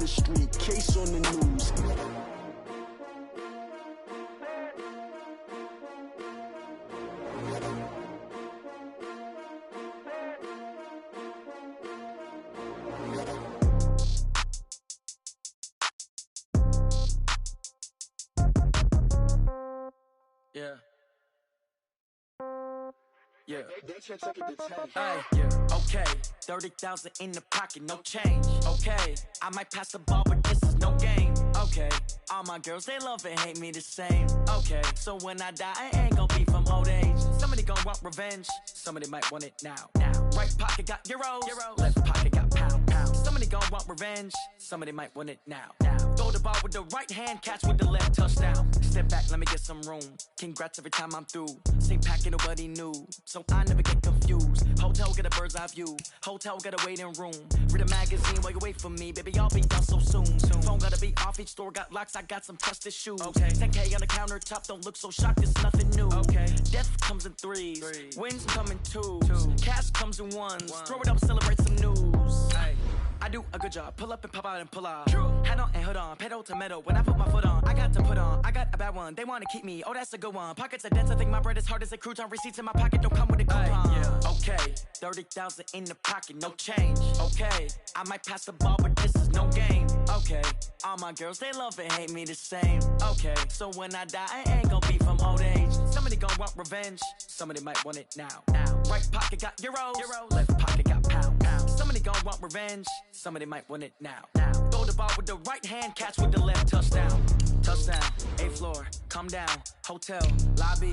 the street, case on the news. Yeah. Yeah. Hey, yeah. Okay. 30,000 in the pocket, no change. Okay. I might pass the ball, but this is no game. Okay. All my girls, they love and hate me the same. Okay. So when I die, I ain't gon' be from old age. Somebody gon' want revenge. Somebody might want it now. Right pocket got euros. Left pocket got pound. Somebody gon' want revenge. Somebody might want it now. Throw the ball with the right hand, catch with the left, touchdown. Step back, let me get some room. Congrats every time I'm through. Same packet, nobody knew, so I never get confused. Hotel get a bird's eye view. Hotel got a waiting room. Read a magazine while you wait for me, baby. I'll be done so soon. Phone gotta be off. Each store got locks. I got some trusted shoes. Okay. 10K on the countertop. Don't look so shocked. It's nothing new. Okay. Death comes in threes. Wins come in twos. Cash comes in ones. Throw it up, celebrate some news. Hey. I do a good job. Pull up and pop out and pull out. Hat on and hood on. Pedal to metal. When I put my foot on, I got to put on. I got a bad one. They want to keep me. Oh, that's a good one. Pockets are dense. I think my bread is hard as a crouton. Receipts in my pocket don't come with a coupon. Yeah. Okay. 30,000 in the pocket. No change. Okay. I might pass the ball, but this is no game. Okay. All my girls, they love and hate me the same. Okay. So when I die, I ain't gon' be from old age. Somebody gon' want revenge. Somebody might want it now. Right pocket got euros. Left pocket got pound. Somebody gon' want revenge. Somebody might want it now. Throw the ball with the right hand, catch with the left, touchdown. Touchdown, 8th floor, come down. Hotel, lobby.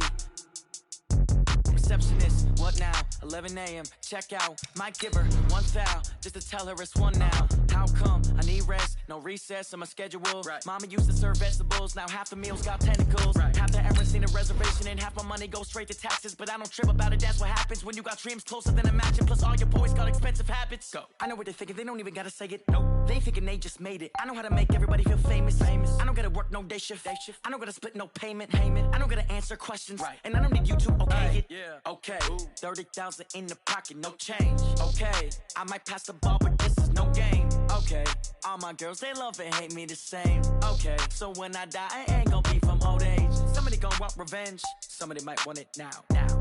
Receptionist, what now? 11 a.m., check out. Might give her one foul, just to tell her it's one now. How come? I need rest, no recess on my schedule. Right. Mama used to serve vegetables, now half the meals got tentacles. Right. Half the errands seen a reservation and half my money goes straight to taxes. But I don't trip about it, that's what happens when you got dreams closer than imagine. Plus all your boys got expensive habits. Go. I know what they're thinking, they don't even gotta say it. Nope. They thinking they just made it. I know how to make everybody feel famous. I don't gotta work no day shift. I don't gotta split no payment. I don't gotta answer questions. Right. And I don't need you to okay it. Yeah. Okay. 30,000 in the pocket, no change. Okay. I might pass the ball, but this is no game. Okay. All my girls, they love and hate me the same. Okay. So when I die, I ain't gon' be from old age. Somebody gon' want revenge. Somebody might want it now.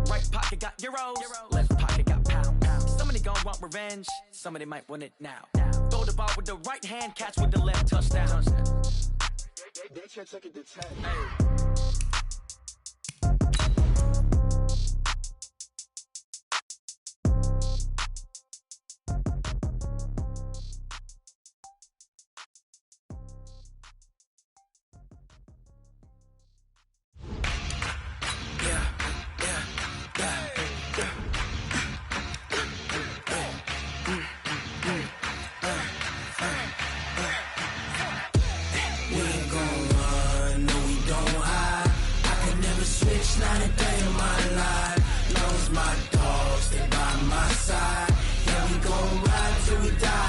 Right pocket got euros. Left pocket got pound. Somebody gon' want revenge. Somebody might want it now. Throw the ball with the right hand, catch with the left, touchdown. They check it to 10. Not a day in my life. Knows my dogs, stay by my side. Yeah, we gon' ride till we die.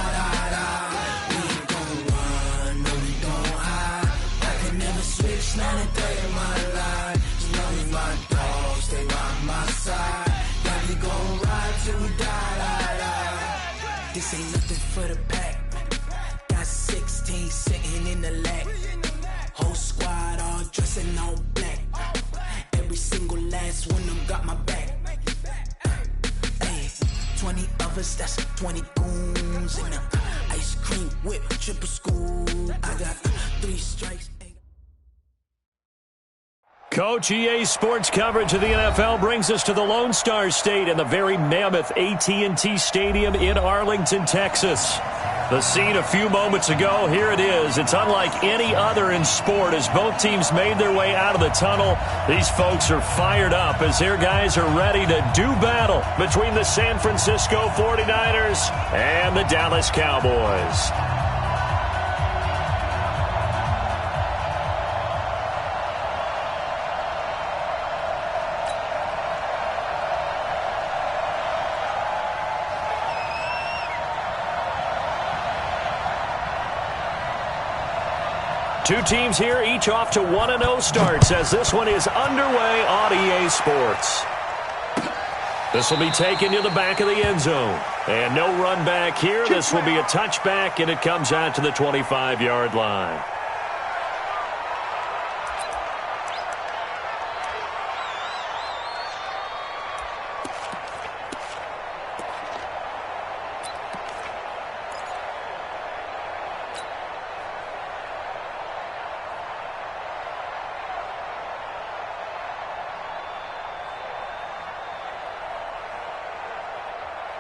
We ain't gon' run, no, we don't hide. I can never switch, not a day in my life. Knows my dogs, stay by my side. Yeah, we gon' ride till we die. This ain't nothing for the pack. Got 16 sitting in the lag. Whole squad all dressing all black. Every single last one of them got my back. Hey, 20 of us, that's 20 goons. And a ice cream whip, triple scoop. I got 3 strikes. Coach, EA Sports coverage of the NFL brings us to the Lone Star State and the very mammoth AT&T Stadium in Arlington, Texas. The scene a few moments ago, here it is. It's unlike any other in sport as both teams made their way out of the tunnel. These folks are fired up as their guys are ready to do battle between the San Francisco 49ers and the Dallas Cowboys. Two teams here, each off to 1-0 starts as this one is underway on EA Sports. This will be taken to the back of the end zone. And no run back here. This will be a touchback, and it comes out to the 25-yard line.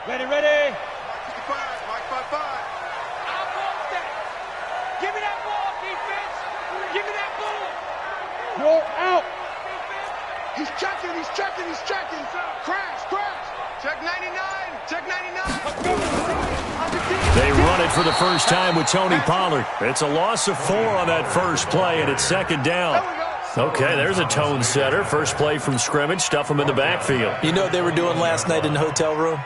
Ready, ready. Mike 5-5. Almost there. Give me that ball, defense. Give me that ball. You're out. He's checking. Crash. Check 99. Check 99. They run it for the first time with Tony Pollard. It's a loss of 4 on that first play, and it's second down. Okay, there's a tone setter. First play from scrimmage, stuff them in the backfield. You know what they were doing last night in the hotel room?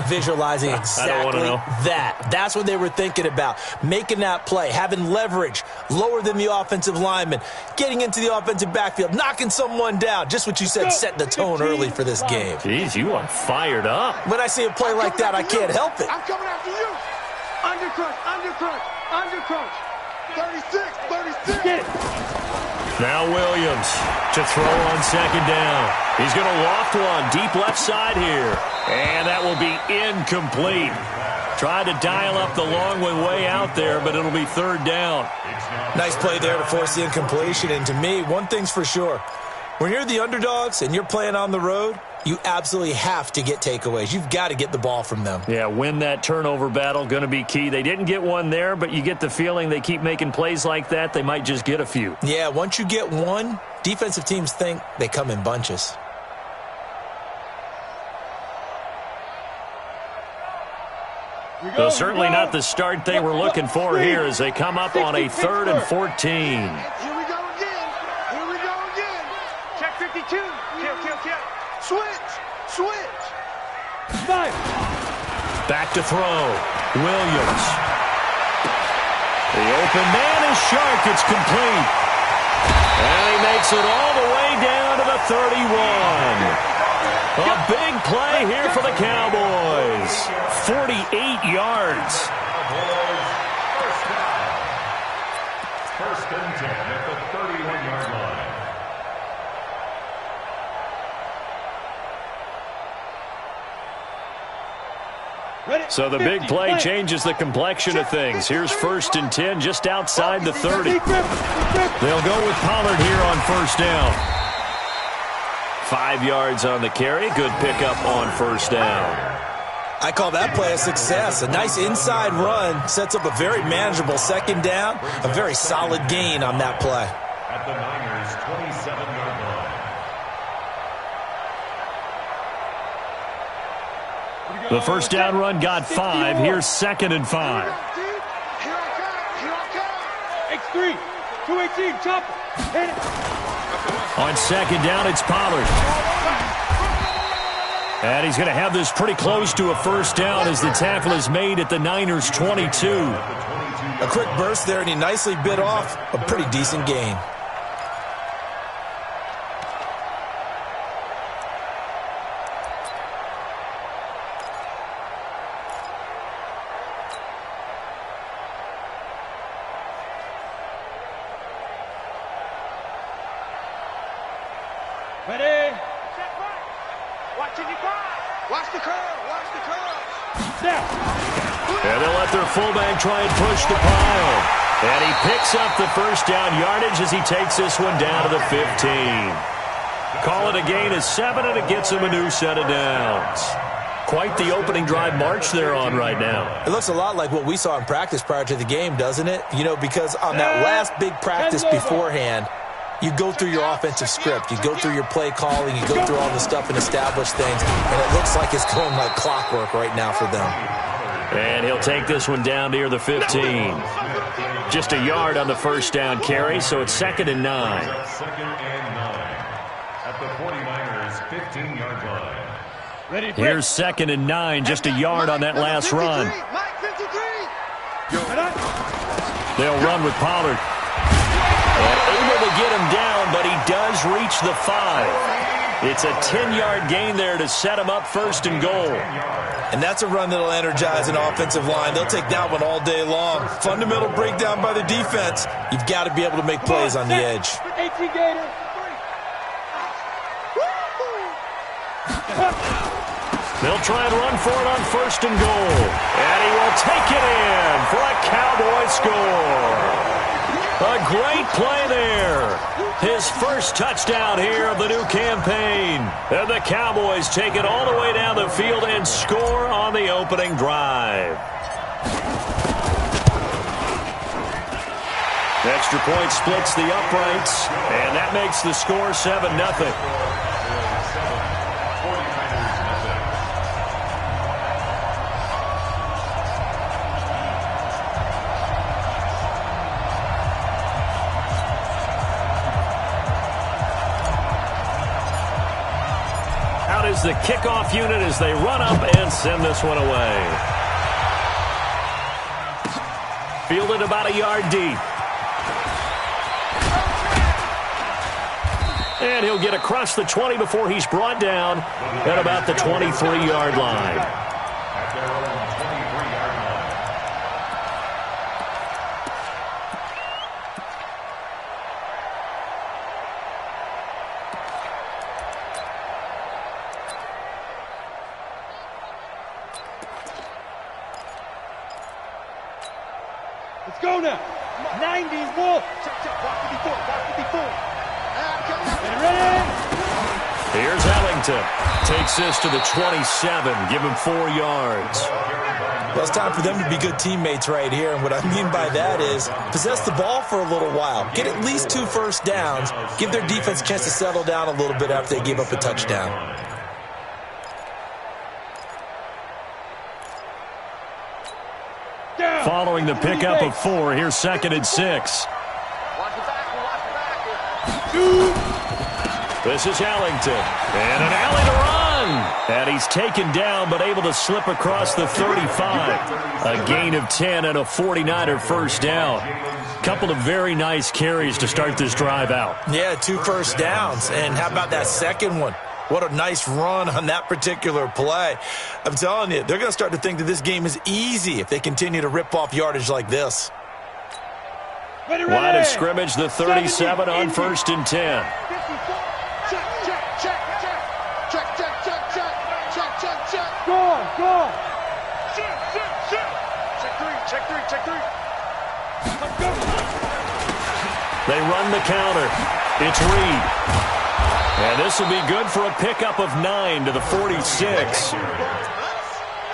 Visualizing exactly that. That's what they were thinking about. Making that play, having leverage, lower than the offensive lineman, getting into the offensive backfield, knocking someone down. Just what you said, set the tone early for this game. Jeez, you are fired up. When I see a play like that, I can't help it. I'm coming after you. Undercrunch. 36. Get it. Now Williams to throw on second down. He's going to loft one deep left side here. And that will be incomplete. Tried to dial up the long one way out there, but it'll be third down. Nice play there to force the incompletion. And to me, one thing's for sure. When you're the underdogs and you're playing on the road, you absolutely have to get takeaways. You've got to get the ball from them. Yeah, win that turnover battle, going to be key. They didn't get one there, but you get the feeling they keep making plays like that, they might just get a few. Yeah, once you get one, defensive teams think they come in bunches. So certainly not the start they were looking for here as they come up on a 3rd and 14. Here we go again. Check 52. Kill. Switch. 5. Back to throw. Williams. The open man is Shark. It's complete. And he makes it all the way down to the 31. A big play here for the Cowboys. 48 yards. First and 10 at the 31-yard line. So the big play changes the complexion of things. Here's 1st and 10 just outside the 30. They'll go with Pollard here on first down. 5 yards on the carry. Good pickup on first down. I call that play a success. A nice inside run sets up a very manageable second down. A very solid gain on that play. At the Niners' 27-yard line. The first down run got 5. Here's 2nd and 5. Here I come. X3. 218. Chopper. Hit it. On second down, it's Pollard. And he's going to have this pretty close to a first down as the tackle is made at the Niners' 22. A quick burst there, and he nicely bit off a pretty decent gain. Ready. Watch the curve. Snap. And they'll let their fullback try and push the pile. And he picks up the first down yardage as he takes this one down to the 15. Call it a gain of 7, and it gets him a new set of downs. Quite the opening drive march they're on right now. It looks a lot like what we saw in practice prior to the game, doesn't it? You know, because on that last big practice beforehand, you go through your offensive script. You go through your play calling. You go through all the stuff and establish things. And it looks like it's going like clockwork right now for them. And he'll take this one down near the 15. Just a yard on the first down carry, so it's 2nd and 9. 2nd and 9 at the 49ers' 15-yard line. Ready. Here's 2nd and 9, just a yard on that last run. Mike 53. They'll run with Pollard. And able to get him down, but he does reach the 5. It's a 10-yard gain there to set him up first and goal. And that's a run that'll energize an offensive line. They'll take that one all day long. Fundamental breakdown by the defense. You've got to be able to make plays on the edge. 18 Gator. They'll try and run for it on first and goal. And he will take it in for a Cowboy score. A great play there. His first touchdown here of the new campaign. And the Cowboys take it all the way down the field and score on the opening drive. Extra point splits the uprights, and that makes the score 7-0. Is the kickoff unit as they run up and send this one away. Fielded about a yard deep. And he'll get across the 20 before he's brought down at about the 23-yard line. Let's go now. 90s ball. Check, block 54, block 54. Ready? Here's Ellington. Takes this to the 27. Give him 4 yards. Well, it's time for them to be good teammates right here. And what I mean by that is possess the ball for a little while. Get at least 2 first downs. Give their defense a chance to settle down a little bit after they give up a touchdown. Following the pickup of 4, here's 2nd and 6. This is Ellington. And an alley to run. And he's taken down but able to slip across the 35. A gain of 10 and a 49er first down. Couple of very nice carries to start this drive out. Yeah, 2 first downs. And how about that second one? What a nice run on that particular play. I'm telling you, they're going to start to think that this game is easy if they continue to rip off yardage like this. Line of scrimmage, the 37 on 1st and 10. Go on. Check 3. They run the counter. It's Reed. And this will be good for a pickup of 9 to the 46.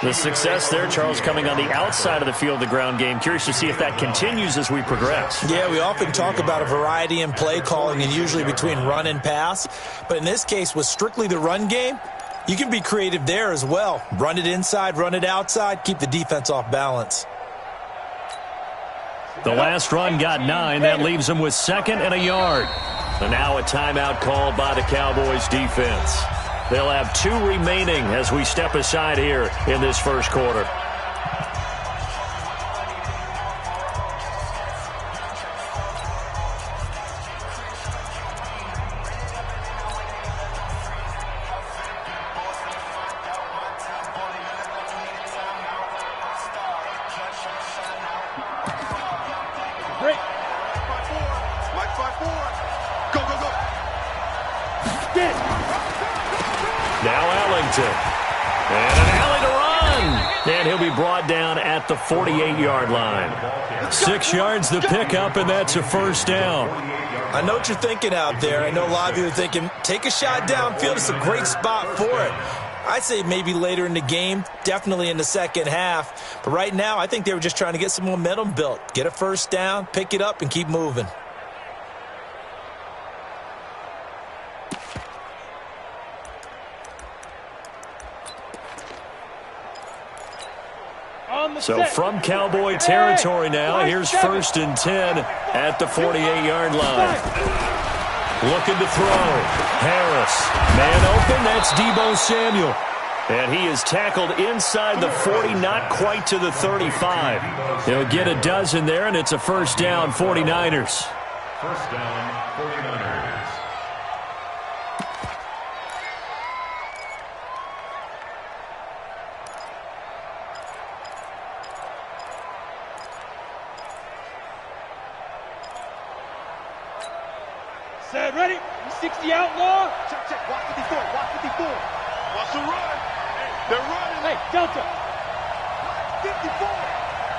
The success there, Charles, coming on the outside of the field, the ground game. Curious to see if that continues as we progress. Yeah, we often talk about a variety in play calling and usually between run and pass. But in this case, with strictly the run game, you can be creative there as well. Run it inside, run it outside, keep the defense off balance. The last run got 9. That leaves them with 2nd and a yard. And now a timeout called by the Cowboys defense. They'll have 2 remaining as we step aside here in this first quarter. And an alley to run. And he'll be brought down at the 48-yard line. 6 yards the pickup, and that's a first down. I know what you're thinking out there. I know a lot of you are thinking, take a shot downfield. It's a great spot for it. I'd say maybe later in the game, definitely in the second half. But right now, I think they were just trying to get some momentum built. Get a first down, pick it up, and keep moving. So from Cowboy territory now, here's 1st and 10 at the 48-yard line. Looking to throw. Harris. Man open, that's Deebo Samuel. And he is tackled inside the 40, not quite to the 35. He'll get a dozen there, and it's a first down, 49ers. First down, 49ers. Set, ready? 60 outlaw. Check, check. Watch 54. Watch 54. Watch the run. They're running. Hey, Delta. 54.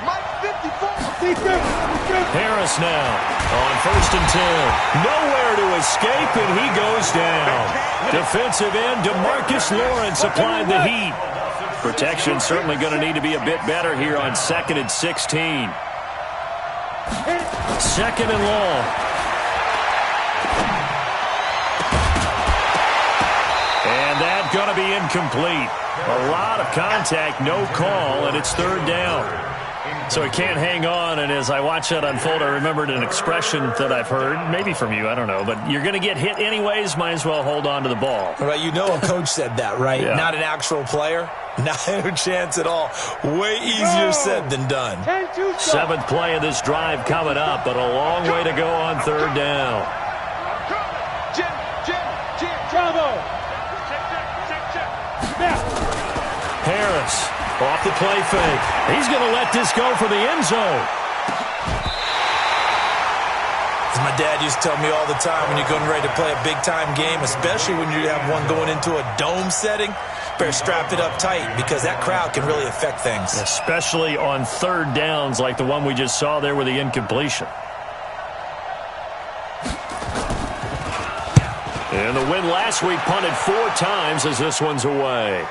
Mike 54. Harris now on 1st and 10. Nowhere to escape, and he goes down. Defensive end DeMarcus Lawrence applied the heat. Protection certainly going to need to be a bit better here on 2nd and 16. 2nd and long. And that's going to be incomplete. A lot of contact, no call, and it's 3rd down. So he can't hang on, and as I watch that unfold, I remembered an expression that I've heard, maybe from you, I don't know, but you're going to get hit anyways, might as well hold on to the ball. Right, you know a coach said that, right? Yeah. Not an actual player. Not a chance at all. Way easier said than done. 7th play of this drive coming up, but a long way to go on 3rd down. Bravo. Harris off the play fake. He's going to let this go for the end zone. As my dad used to tell me all the time, when you're getting ready to play a big-time game, especially when you have one going into a dome setting, better strap it up tight because that crowd can really affect things. Especially on 3rd downs like the one we just saw there with the incompletion. And the win last week punted 4 times as this one's away.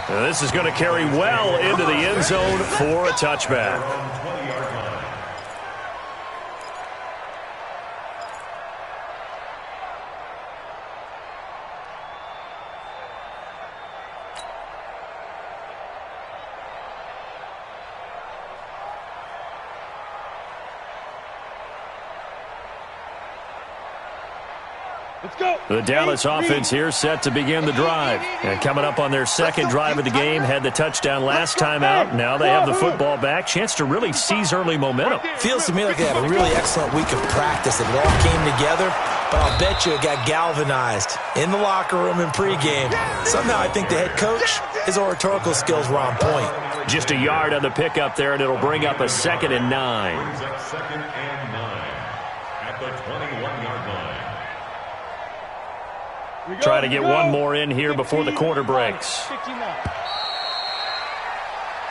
And this is going to carry well into the end zone for a touchback. Let's go. The Dallas offense here set to begin the drive. And coming up on their 2nd drive of the game, had the touchdown last time out. Now they have the football back. Chance to really seize early momentum. Feels to me like they had a really excellent week of practice. It all came together, but I'll bet you it got galvanized in the locker room in pregame. Somehow I think the head coach, his oratorical skills were on point. Just a yard on the pickup there, and it'll bring up a 2nd and 9. 2nd and 9 at the 21-yard line. Try to get one more in here before the quarter breaks.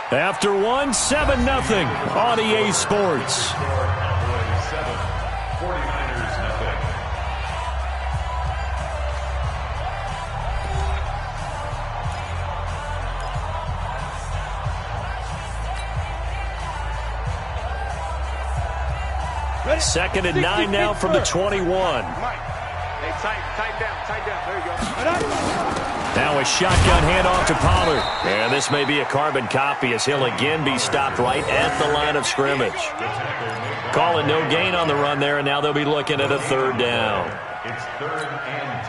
After one, 7-0 on EA Sports. 49ers nothing. Ready? 2nd and 9 now from the 21. Hey, tighten down. There you go. Now a shotgun handoff to Pollard. And this may be a carbon copy as he'll again be stopped right at the line of scrimmage. Calling no gain on the run there, and now they'll be looking at a 3rd down. It's 3rd and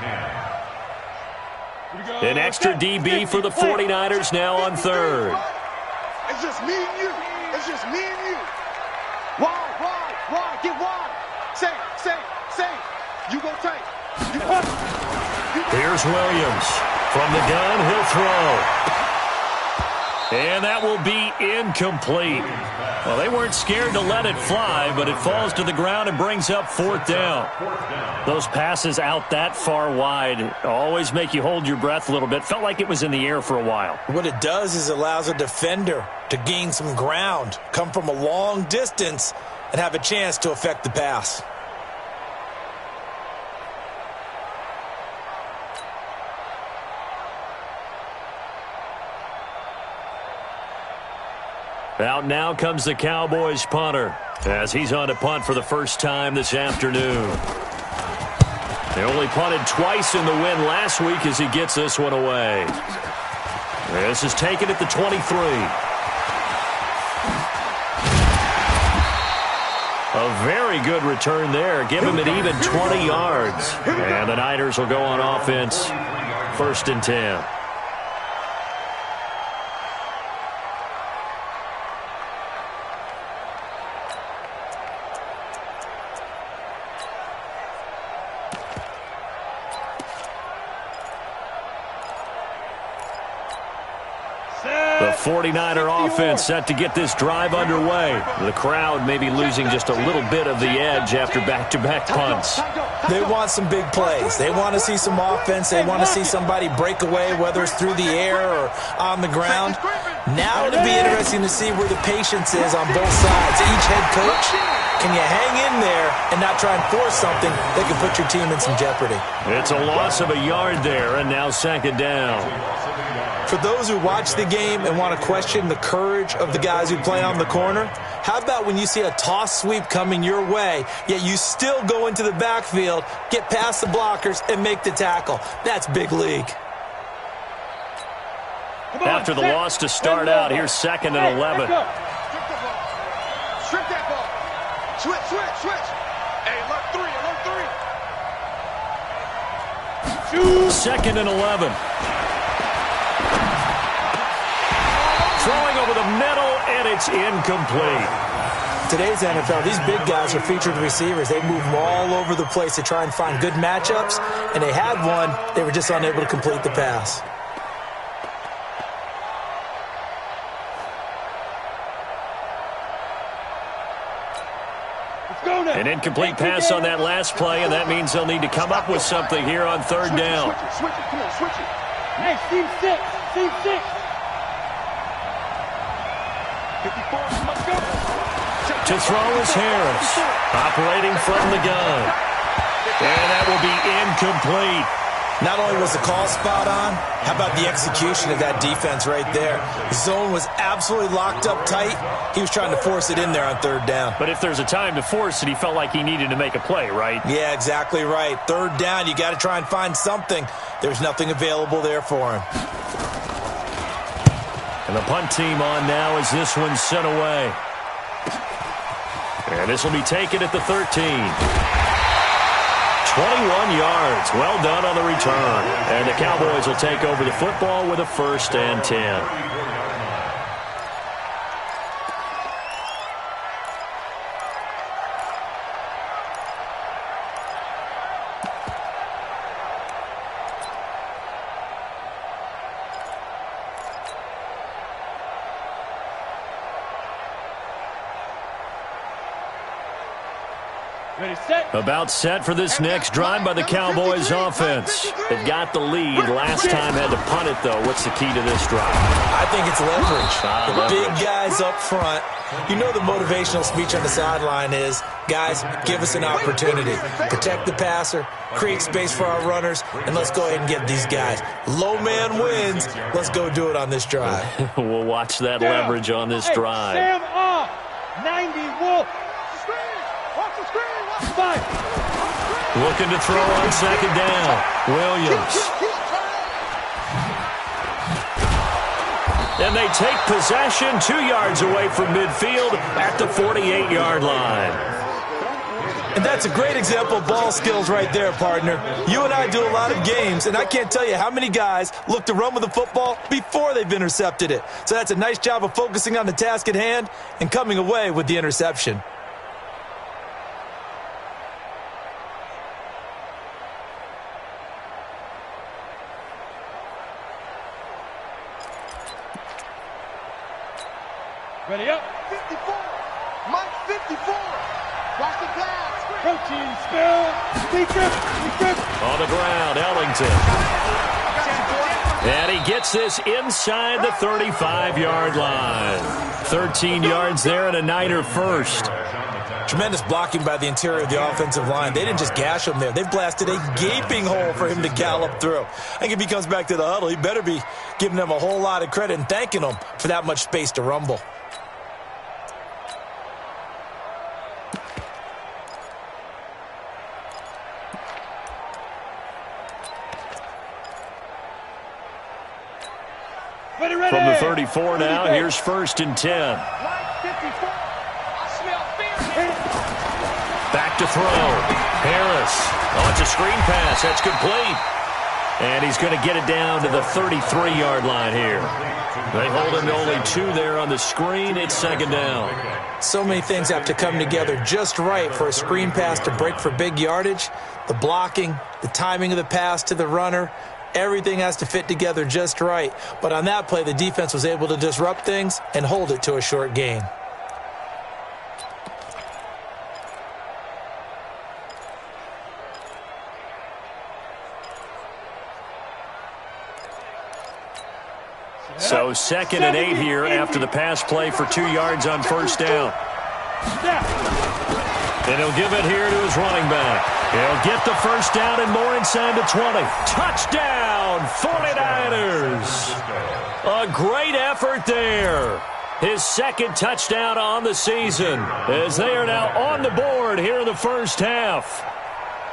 10. An extra DB for the 49ers now on 3rd. It's just me and you. Wide. Get wide. Say. You go tight. Here's Williams. From the gun, he'll throw. And that will be incomplete. Well, they weren't scared to let it fly, but it falls to the ground and brings up 4th down. Those passes out that far wide always make you hold your breath a little bit. Felt like it was in the air for a while. What it does is it allows a defender to gain some ground, come from a long distance, and have a chance to affect the pass. Out now comes the Cowboys punter as he's on to punt for the first time this afternoon. They only punted twice in the win last week as he gets this one away. This is taken at the 23. A very good return there. Give him an even 20 yards. And the Niners will go on offense. 1st and 10. The 49er offense set to get this drive underway. The crowd may be losing just a little bit of the edge after back-to-back punts. They want some big plays. They want to see some offense. They want to see somebody break away, whether it's through the air or on the ground. Now it'll be interesting to see where the patience is on both sides. Each head coach, can you hang in there and not try and force something that can put your team in some jeopardy? It's a loss of a yard there, and now second down. For those who watch the game and want to question the courage of the guys who play on the corner, how about when you see a toss sweep coming your way, yet you still go into the backfield, get past the blockers, and make the tackle? That's big league. After the loss to start out, here's second and 11. Strip that ball. Switch. Hey, alert 3. Second and 11. Throwing over the middle, and it's incomplete. Today's NFL, these big guys are featured receivers. They move them all over the place to try and find good matchups, and they had one. They were just unable to complete the pass. An incomplete pass on that last play, and that means they'll need to come up with something here on third down. Switch it. Come on, switch it. Hey, team 6. 54, let's go. To throw is Harris, operating from the gun. And that will be incomplete. Not only was the call spot on, how about the execution of that defense right there? The zone was absolutely locked up tight. He was trying to force it in there on third down. But if there's a time to force it, he felt like he needed to make a play, right? Yeah, exactly right. Third down, you got to try and find something. There's nothing available there for him. And the punt team on now as this one's sent away. And this will be taken at the 13. 21 yards. Well done on the return. And the Cowboys will take over the football with a 1st and 10. About set for this next drive by the Cowboys offense. They've got the lead. Last time had to punt it, though. What's the key to this drive? I think it's leverage. The big guys up front. You know the motivational speech on the sideline is, guys, give us an opportunity. Protect the passer, create space for our runners, and let's go ahead and get these guys. Low man wins. Let's go do it on this drive. We'll watch that leverage on this drive. Sam off. 90 Wolf. Watch the screen. Looking to throw on second down. Williams. And they take possession 2 yards away from midfield at the 48-yard line. And that's a great example of ball skills right there, partner. You and I do a lot of games, and I can't tell you how many guys look to run with the football before they've intercepted it. So that's a nice job of focusing on the task at hand and coming away with the interception. Ready up. 54. Mike 54. Watch the pass. Protein spill. Defense. On the ground, Ellington. And he gets this inside the 35-yard line. 13 yards there and a Niner first. Tremendous blocking by the interior of the offensive line. They didn't just gash him there. They blasted a gaping hole for him to gallop through. I think if he comes back to the huddle, he better be giving them a whole lot of credit and thanking them for that much space to rumble. From the 34 now, here's 1st and 10. Back to throw. Harris. Oh, it's a screen pass. That's complete. And he's going to get it down to the 33-yard line here. They hold him to only 2 there on the screen. It's second down. So many things have to come together just right for a screen pass to break for big yardage. The blocking, the timing of the pass to the runner, Everything has to fit together just right. But on that play, the defense was able to disrupt things and hold it to a short gain. So 2nd and 8 here after the pass play for 2 yards on first down. And he'll give it here to his running back. He'll get the first down and more inside the 20. Touchdown, 49ers. A great effort there. His 2nd touchdown on the season as they are now on the board here in the first half.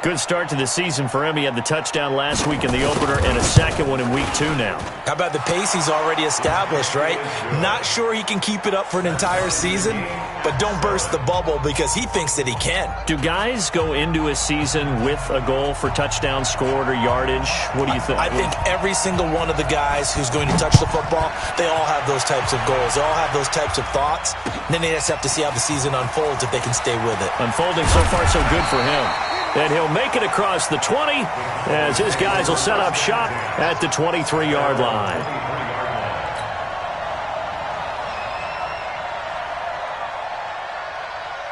Good start to the season for him. He had the touchdown last week in the opener and a 2nd one in week 2 now. How about the pace he's already established, right? Not sure he can keep it up for an entire season, but don't burst the bubble because he thinks that he can. Do guys go into a season with a goal for touchdown scored or yardage? What do you think? I think every single one of the guys who's going to touch the football, they all have those types of goals. They all have those types of thoughts. And then they just have to see how the season unfolds if they can stay with it. Unfolding so far so good for him. And he'll make it across the 20 as his guys will set up shop at the 23-yard line.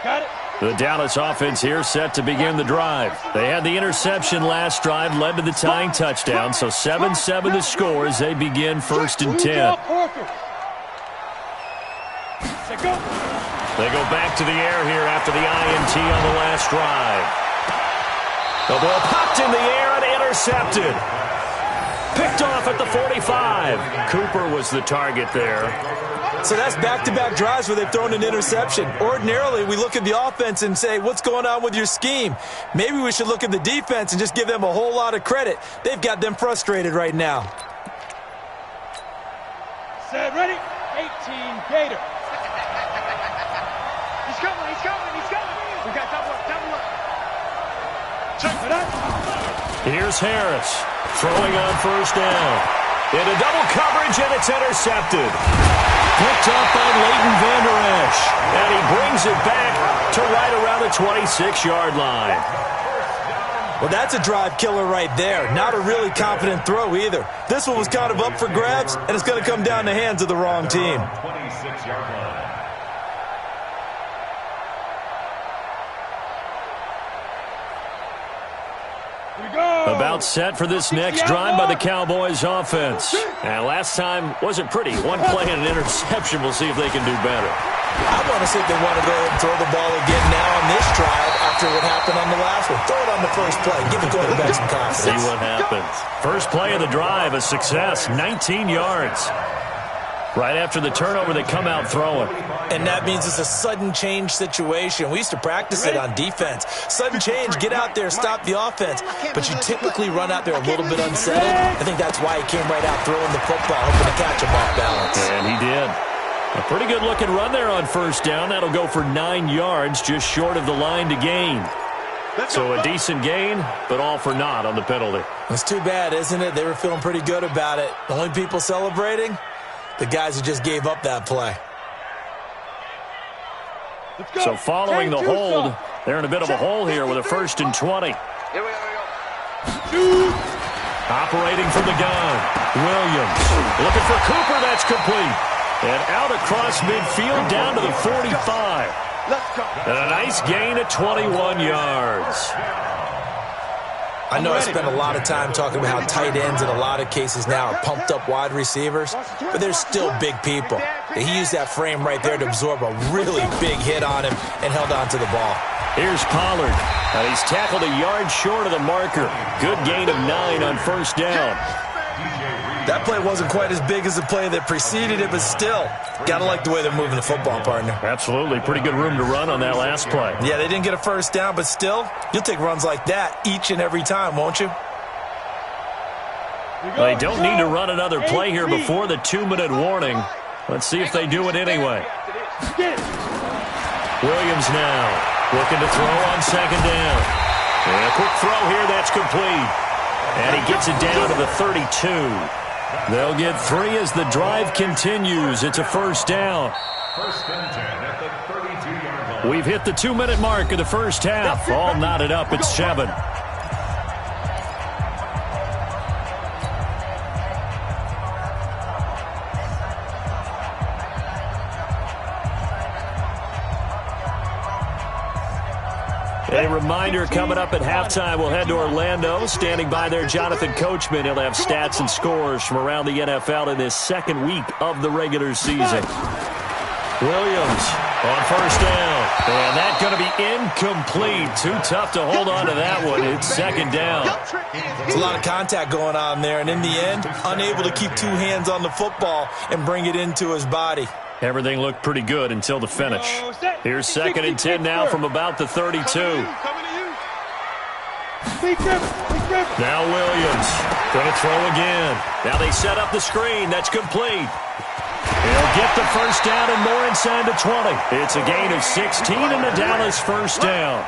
Got it. The Dallas offense here set to begin the drive. They had the interception last drive, led to the tying touchdown. So 7-7 the score as they begin 1st and 10. They go back to the air here after the INT on the last drive. The ball popped in the air and intercepted. Picked off at the 45. Cooper was the target there. So that's back-to-back drives where they've thrown an interception. Ordinarily, we look at the offense and say, what's going on with your scheme? Maybe we should look at the defense and just give them a whole lot of credit. They've got them frustrated right now. Set, ready, 18, Gator. He's coming, he's coming, he's coming. We got double up, double up. Here's Harris throwing on first down. Into double coverage, and it's intercepted. Picked up by Leighton Vander Esch. And he brings it back to right around the 26-yard line. Well, that's a drive killer right there. Not a really confident throw either. This one was kind of up for grabs, and it's going to come down in the hands of the wrong team. 26-yard line. About set for this next drive by the Cowboys offense. And last time wasn't pretty. One play and an interception. We'll see if they can do better. I want to see if they want to go ahead and throw the ball again now on this drive after what happened on the last one. Throw it on the first play. Give the quarterback some confidence. See what happens. First play of the drive, a success. 19 yards. Right after the turnover, they come out throwing. And that means it's a sudden change situation. We used to practice it on defense. Sudden change, get out there, stop the offense. But you typically run out there a little bit unsettled. I think that's why he came right out throwing the football, hoping to catch him off balance. And he did. A pretty good-looking run there on first down. That'll go for 9 yards, just short of the line to gain. So a decent gain, but all for naught on the penalty. It's too bad, isn't it? They were feeling pretty good about it. The only people celebrating? The guys who just gave up that play. So following the hold, they're in a bit of a hole here with a 1st and 20. Here we go. Operating from the gun, Williams. Looking for Cooper, that's complete. And out across midfield down to the 45. And a nice gain at 21 yards. I know I spent a lot of time talking about how tight ends in a lot of cases now are pumped up wide receivers, but they're still big people. He used that frame right there to absorb a really big hit on him and held on to the ball. Here's Pollard. And he's tackled a yard short of the marker. Good gain of 9 on first down. That play wasn't quite as big as the play that preceded it, but still, gotta like the way they're moving the football, partner. Absolutely. Pretty good room to run on that last play. Yeah, they didn't get a first down, but still, you'll take runs like that each and every time, won't you? They don't need to run another play here before the 2-minute warning. Let's see if they do it anyway. Williams now looking to throw on second down. And a quick throw here, that's complete. And he gets it down to the 32. They'll get 3 as the drive continues. It's a first down. 1st and 10 at the 32-yard line. We've hit the 2-minute mark of the first half. All knotted up at 7. A reminder coming up at halftime, we'll head to Orlando. Standing by there, Jonathan Coachman. He'll have stats and scores from around the NFL in this second week of the regular season. Williams on first down. And that's going to be incomplete. Too tough to hold on to that one. It's second down. There's a lot of contact going on there, and in the end, unable to keep two hands on the football and bring it into his body. Everything looked pretty good until the finish. Here's 2nd and 10 now from about the 32. Now Williams going to throw again. Now they set up the screen. That's complete. He'll get the first down and more inside the 20. It's a gain of 16 and the Dallas first down.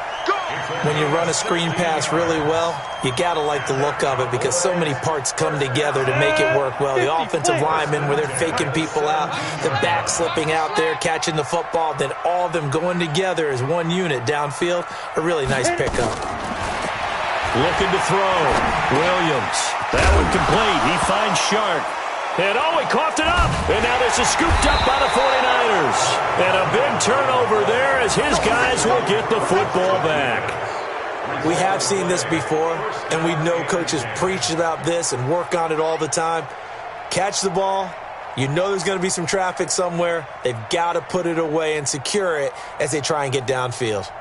When you run a screen pass really well, you got to like the look of it because so many parts come together to make it work well. The offensive linemen, where they're faking people out, the back slipping out there, catching the football, then all of them going together as one unit downfield. A really nice pickup. Looking to throw. Williams. That one complete. He finds Shark. And he coughed it up. And now this is scooped up by the 49ers. And a big turnover there as his guys will get the football back. We have seen this before, and we know coaches preach about this and work on it all the time. Catch the ball. You know there's going to be some traffic somewhere. They've got to put it away and secure it as they try and get downfield.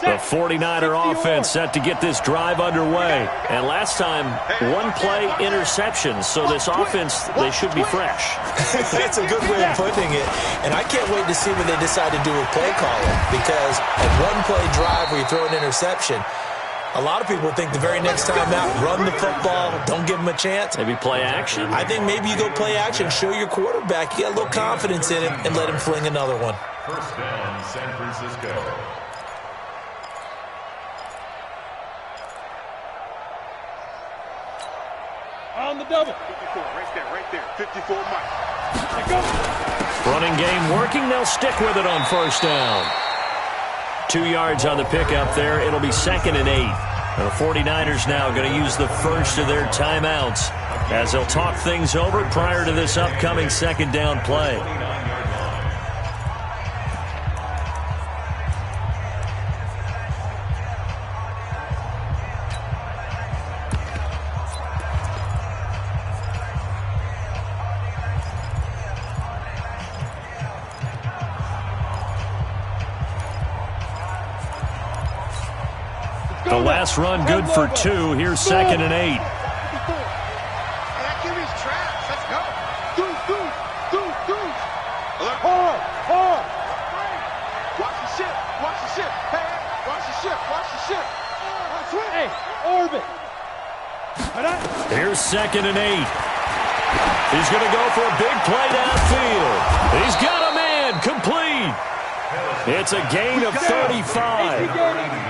The 49er offense set to get this drive underway. And last time, one-play interception. So this offense, they should be fresh. That's a good way of putting it. And I can't wait to see what they decide to do with play calling. Because a one-play drive where you throw an interception, a lot of people think the very next time out, run the football, don't give them a chance. Maybe play action? I think maybe you go play action, show your quarterback you got a little confidence in him, and let him fling another one. First down, San Francisco. On the double. 54, right there. 54 Mike. Running game working. They'll stick with it on first down. 2 yards on the pickup there. It'll be 2nd and 8. And the 49ers now going to use the first of their timeouts as they'll talk things over prior to this upcoming second down play. The last run good for 2. Here's 2nd and 8. Let's go. Hard. Watch the ship. Hey, watch the ship. Hey, orbit. Here's 2nd and 8. He's going to go for a big play downfield. He's got a man complete. It's a gain of 35.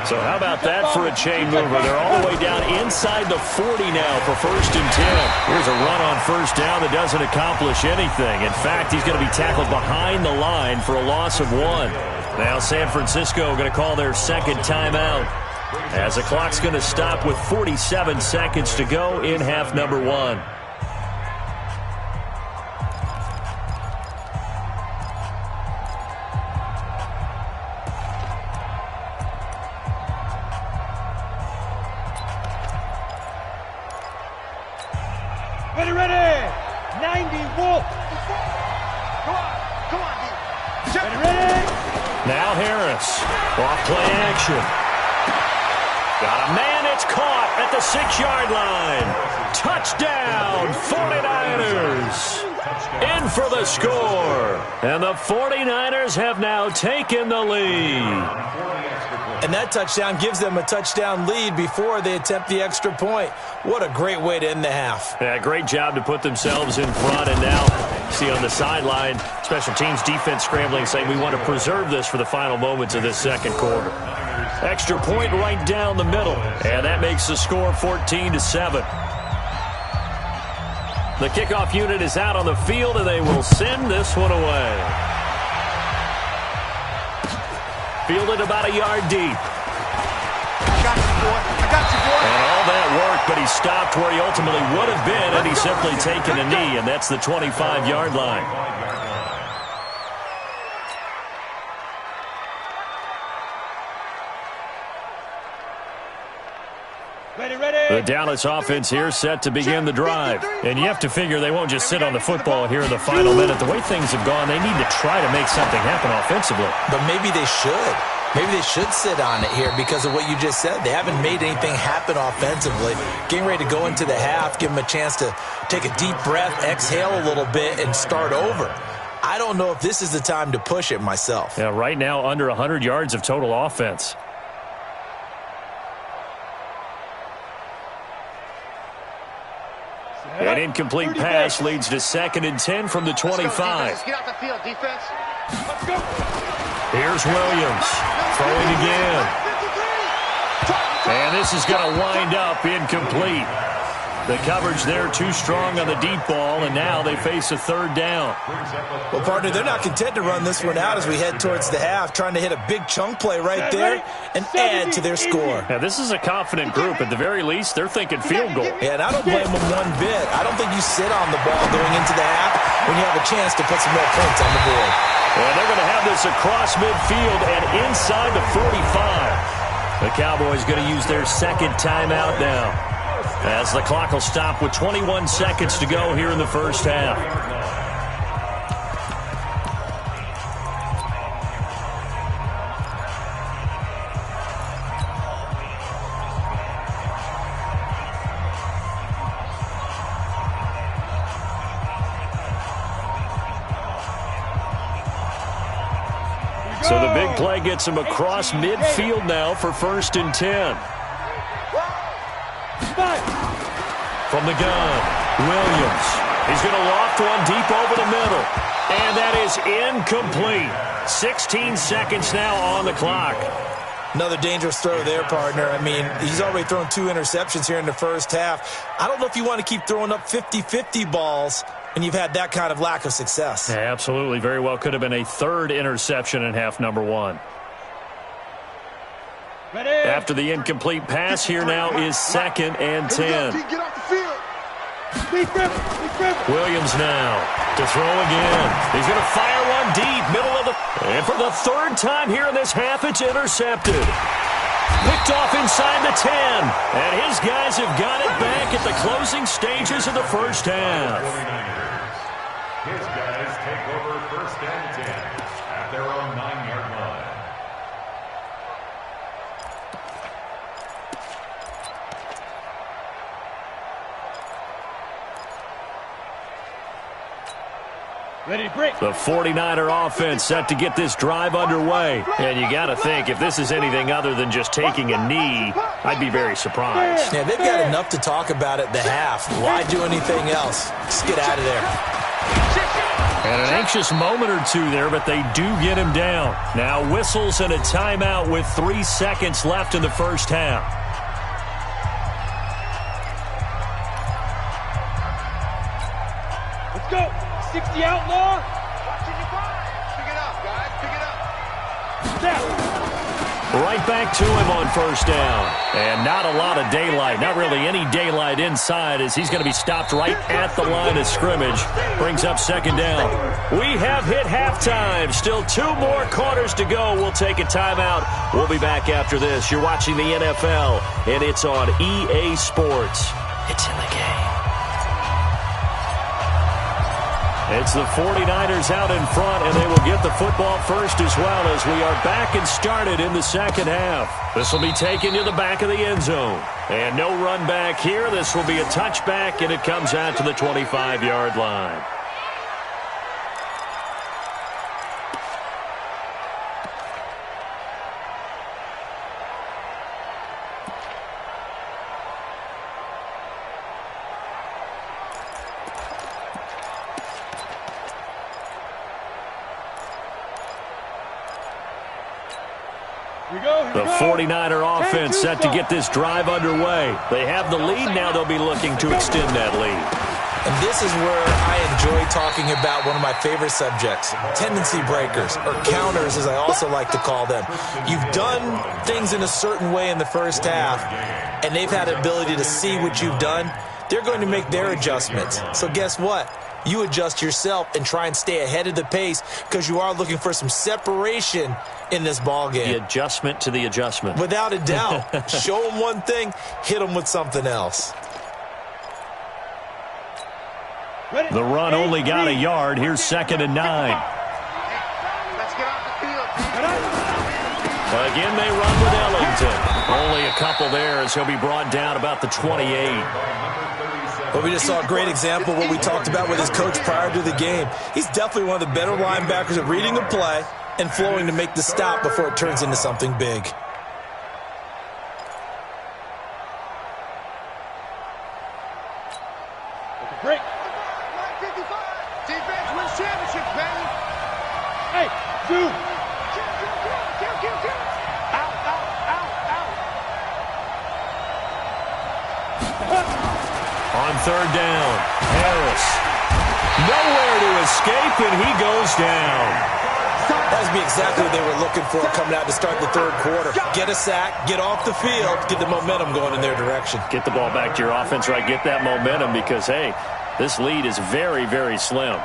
So how about that for a chain mover? They're all the way down inside the 40 now for 1st and 10. Here's a run on first down that doesn't accomplish anything. In fact, he's going to be tackled behind the line for a loss of 1. Now San Francisco going to call their second timeout as the clock's going to stop with 47 seconds to go in half number 1. Ready. 90 Wolf. Come on. Ready. Now Harris. Off play action. Got a man. It's caught at the 6-yard line. Touchdown, 49ers. In for the score. And the 49ers have now taken the lead. And that touchdown gives them a touchdown lead before they attempt the extra point. What a great way to end the half. Yeah, great job to put themselves in front. And now, see on the sideline, special teams defense scrambling, saying we want to preserve this for the final moments of this second quarter. Extra point right down the middle. And that makes the score 14-7. The kickoff unit is out on the field, and they will send this one away. Fielded about a yard deep. I got you, boy. And all that work, but he stopped where he ultimately would have been, and he's simply taken a knee, and that's the 25-yard line. The Dallas offense here set to begin the drive. And you have to figure they won't just sit on the football here in the final minute. The way things have gone, they need to try to make something happen offensively. But maybe they should. Maybe they should sit on it here because of what you just said. They haven't made anything happen offensively. Getting ready to go into the half, give them a chance to take a deep breath, exhale a little bit, and start over. I don't know if this is the time to push it myself. Yeah, right now under 100 yards of total offense. An incomplete pass leads to 2nd and 10 from the 25. Let's get out the field, defense. Let's go. Here's Williams throwing again. And this is going to wind up incomplete. The coverage there too strong on the deep ball, and now they face a 3rd down. Well, partner, they're not content to run this one out as we head towards the half, trying to hit a big chunk play right there and add to their score. Now, this is a confident group. At the very least, they're thinking field goal. Yeah, and I don't blame them one bit. I don't think you sit on the ball going into the half when you have a chance to put some more points on the board. And they're going to have this across midfield and inside the 45. The Cowboys going to use their 2nd timeout now, as the clock will stop with 21 seconds to go here in the first half. So the big play gets him across midfield now for 1st and 10. From the gun, Williams. He's going to loft one deep over the middle. And that is incomplete. 16 seconds now on the clock. Another dangerous throw there, partner. I mean, he's already thrown 2 interceptions here in the first half. I don't know if you want to keep throwing up 50-50 balls when you've had that kind of lack of success. Yeah, absolutely. Very well could have been a 3rd interception in half number 1. After the incomplete pass, here now is 2nd and 10. Get off the field. Williams now to throw again. He's going to fire one deep, middle of the... And for the 3rd time here in this half, it's intercepted. Picked off inside the 10. And his guys have got it back at the closing stages of the first half. His guys take over 1st and 10 at their own 9-yard line. Ready to break. The 49er offense set to get this drive underway. And you got to think, if this is anything other than just taking a knee, I'd be very surprised. Yeah, they've got enough to talk about at the half. Why do anything else? Just get out of there. And an anxious moment or two there, but they do get him down. Now whistles and a timeout with 3 seconds left in the first half. Let's go. 60 outlaw. Watching your fire. Pick it up, guys. Pick it up. Snap. Right back to him on 1st down. And not a lot of daylight. Not really any daylight inside, as he's going to be stopped right at the line of scrimmage. Brings up 2nd down. We have hit halftime. Still 2 more quarters to go. We'll take a timeout. We'll be back after this. You're watching the NFL, and it's on EA Sports. It's in the game. It's the 49ers out in front, and they will get the football first as well, as we are back and started in the second half. This will be taken to the back of the end zone. And no run back here. This will be a touchback, and it comes out to the 25-yard line. The 49er offense set to get this drive underway. They have the lead now. They'll be looking to extend that lead. And this is where I enjoy talking about one of my favorite subjects, tendency breakers, or counters as I also like to call them. You've done things in a certain way in the first half, and they've had the ability to see what you've done. They're going to make their adjustments. So guess what? You adjust yourself and try and stay ahead of the pace because you are looking for some separation in this ball game. The adjustment to the adjustment. Without a doubt. Show them one thing, hit them with something else. The run only got a yard. Here's 2nd and 9. Let's get off the field. Again, they run with Ellington. Only a couple there as he'll be brought down about the 28. Well, we just saw a great example of what we talked about with his coach prior to the game. He's definitely one of the better linebackers at reading a play and flowing to make the stop before it turns into something big. Break. Defense wins championships, baby. Hey, dude. On 3rd down, Harris. Nowhere to escape, and he goes down. That would be exactly what they were looking for coming out to start the 3rd quarter. Get a sack, get off the field, get the momentum going in their direction. Get the ball back to your offense, right? Get that momentum because, hey, this lead is very, very slim.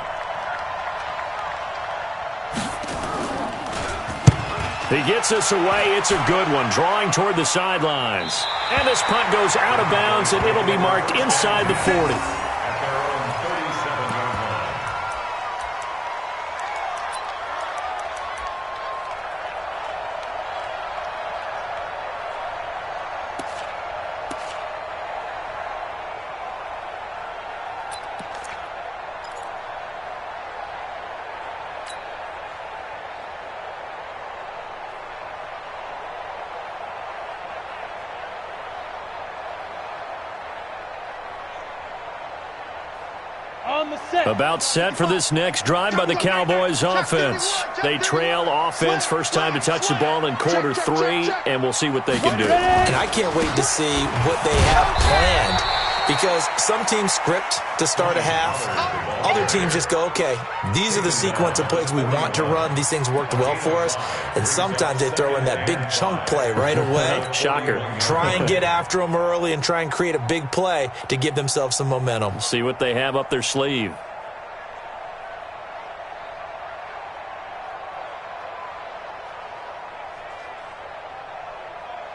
He gets us away. It's a good one. Drawing toward the sidelines. And this punt goes out of bounds, and it'll be marked inside the 40. About set for this next drive by the Cowboys offense. They trail offense first time to touch the ball in quarter 3, and we'll see what they can do. And I can't wait to see what they have planned because some teams script to start a half. Other teams just go, okay, these are the sequence of plays we want to run. These things worked well for us. And sometimes they throw in that big chunk play right away. Shocker. Try and get after them early and try and create a big play to give themselves some momentum. See what they have up their sleeve.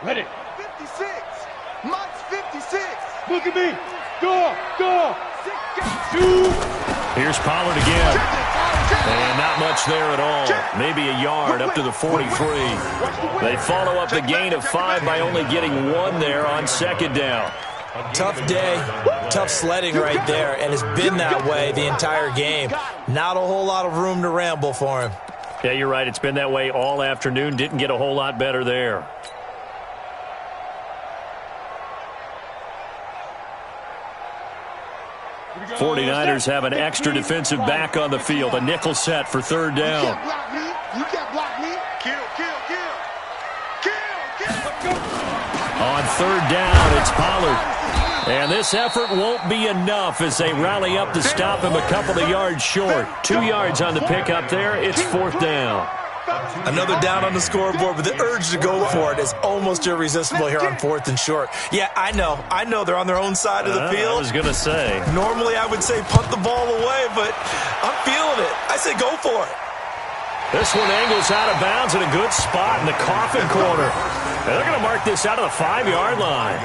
Ready. 56. Mott's 56. Look at me. Go. Shoot. Here's Pollard again. And not much there at all. Maybe a yard up to the 43. They follow up the gain of 5 by only getting 1 there on 2nd down. Tough day, tough sledding right there, and it's been that way the entire game. Not a whole lot of room to ramble for him. Yeah, you're right. It's been that way all afternoon. Didn't get a whole lot better there. The 49ers have an extra defensive back on the field. A nickel set for 3rd down. You can't block me. Kill. On 3rd down, it's Pollard. And this effort won't be enough as they rally up to stop him a couple of yards short. 2 yards on the pickup there. It's 4th down. Another down on the scoreboard, but the urge to go for it is almost irresistible here on 4th and short. Yeah, I know they're on their own side of the field. I was going to say. Normally I would say punt the ball away, but I'm feeling it. I say go for it. This one angles out of bounds in a good spot in the coffin corner. And they're going to mark this out of the 5-yard line.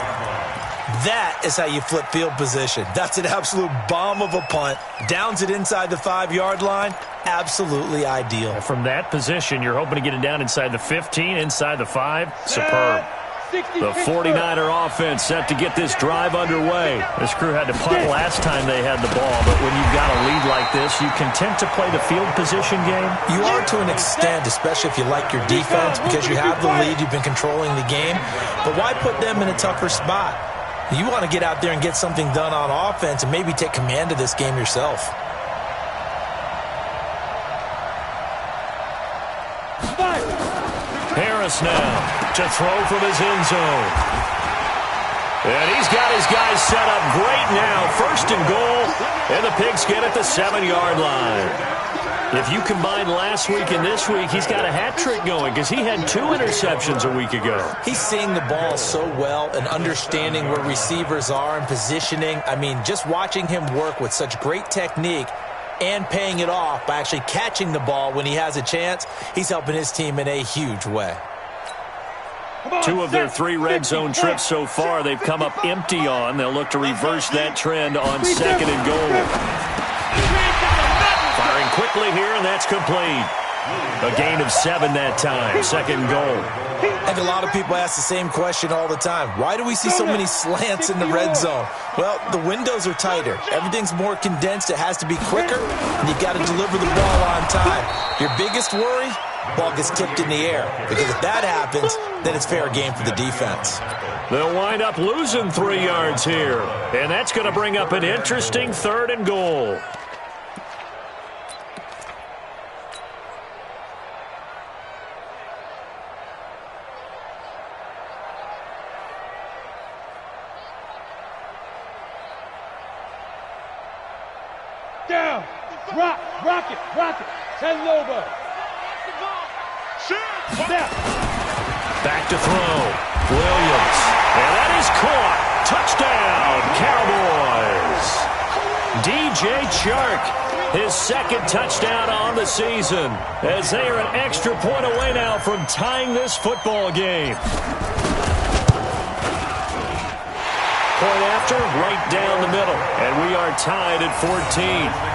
That is how you flip field position. That's an absolute bomb of a punt. Downs it inside the 5-yard line. Absolutely ideal. From that position, you're hoping to get it down inside the 15, inside the 5. Superb. The 49er offense set to get this drive underway. This crew had to punt last time they had the ball, but when you've got a lead like this, you content to play the field position game? You are to an extent, especially if you like your defense, because you have the lead, you've been controlling the game. But why put them in a tougher spot? You want to get out there and get something done on offense and maybe take command of this game yourself. Harris now to throw from his end zone. And he's got his guys set up great now. 1st and goal And the Pigskin at the 7-yard line. If you combine last week and this week, he's got a hat trick going because he had 2 interceptions a week ago. He's seeing the ball so well and understanding where receivers are and positioning. I mean, just watching him work with such great technique and paying it off by actually catching the ball when he has a chance, he's helping his team in a huge way. 2 of their 3 red zone trips so far, they've come up empty on. They'll look to reverse that trend on 2nd and goal. Firing quickly here, and that's complete. A gain of 7 that time, 2nd and goal. And a lot of people ask the same question all the time. Why do we see so many slants in the red zone? Well, the windows are tighter. Everything's more condensed. It has to be quicker, and you've got to deliver the ball on time. Your biggest worry? Ball gets tipped in the air. Because if that happens, then it's fair game for the defense. They'll wind up losing 3 yards here. And that's going to bring up an interesting 3rd and goal. Down. Rock it. Send Lobo. Snap. Back to throw. Williams. And that is caught. Touchdown, Cowboys. DJ Chark, his 2nd touchdown on the season, as they are an extra point away now from tying this football game. Point after, right down the middle. And we are tied at 14.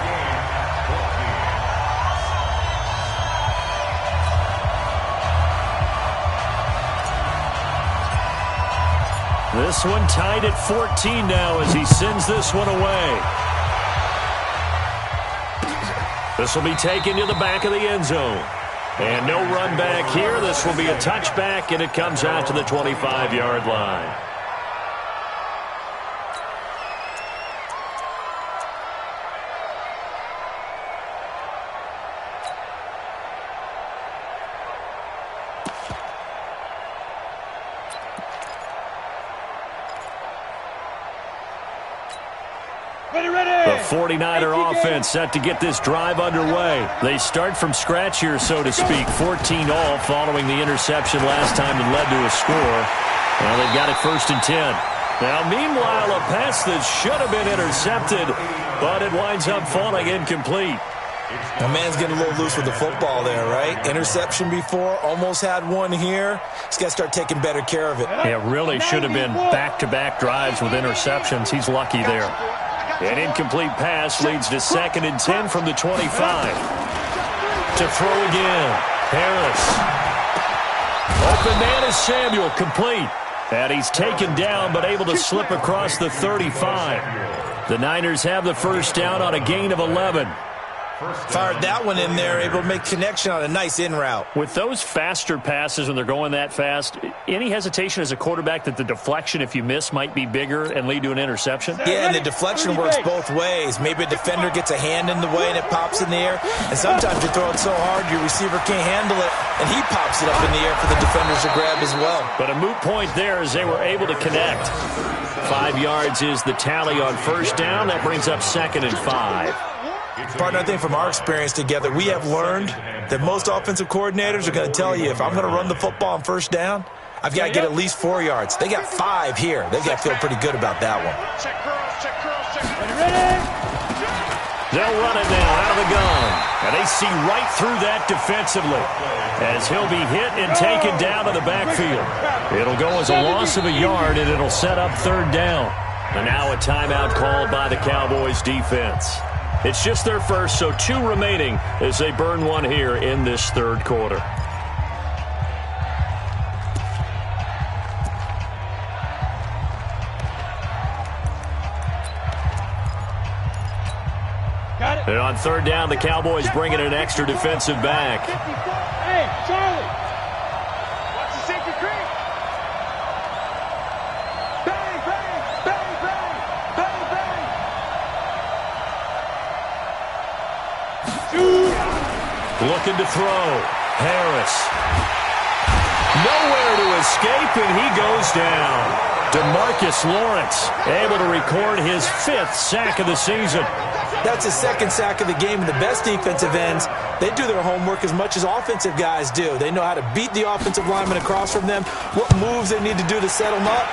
This one tied at 14 now as he sends this one away. This will be taken to the back of the end zone. And no run back here. This will be a touchback, and it comes out to the 25-yard line. The 49er offense set to get this drive underway. They start from scratch here, so to speak. 14 all following the interception last time that led to a score. Well, they've got it 1st and 10. Now, meanwhile, a pass that should have been intercepted, but it winds up falling incomplete. The man's getting a little loose with the football there, right? Interception before, almost had one here. He's got to start taking better care of it. Yeah, really should have been back-to-back drives with interceptions. He's lucky there. An incomplete pass leads to 2nd and 10 from the 25. To throw again. Harris. Open man is Samuel, complete. And he's taken down but able to slip across the 35. The Niners have the 1st down on a gain of 11. Fired that one in there, able to make connection on a nice in route. With those faster passes when they're going that fast, any hesitation as a quarterback that the deflection, if you miss, might be bigger and lead to an interception? Yeah, and the deflection works both ways. Maybe a defender gets a hand in the way and it pops in the air. And sometimes you throw it so hard your receiver can't handle it, and he pops it up in the air for the defenders to grab as well. But a moot point there as they were able to connect. 5 yards is the tally on 1st down. That brings up 2nd and 5. Partner, I think from our experience together, we have learned that most offensive coordinators are going to tell you, if I'm going to run the football on 1st down, I've got to get at least 4 yards. They got 5 here. They've got to feel pretty good about that one. They'll run it now out of the gun. And they see right through that defensively as he'll be hit and taken down to the backfield. It'll go as a loss of a yard, and it'll set up 3rd down. And now a timeout called by the Cowboys defense. It's just their 1st, so 2 remaining as they burn one here in this 3rd quarter. Got it. And on 3rd down, the Cowboys bring in an extra defensive back. Hey, Charlie. Watch the safety creep. Bang, bang, bang, bang, bang, bang. Looking to throw. Harris. Nowhere to escape, and he goes down. DeMarcus Lawrence able to record his 5th sack of the season. That's his 2nd sack of the game, and the best defensive ends, they do their homework as much as offensive guys do. They know how to beat the offensive lineman across from them, what moves they need to do to set them up.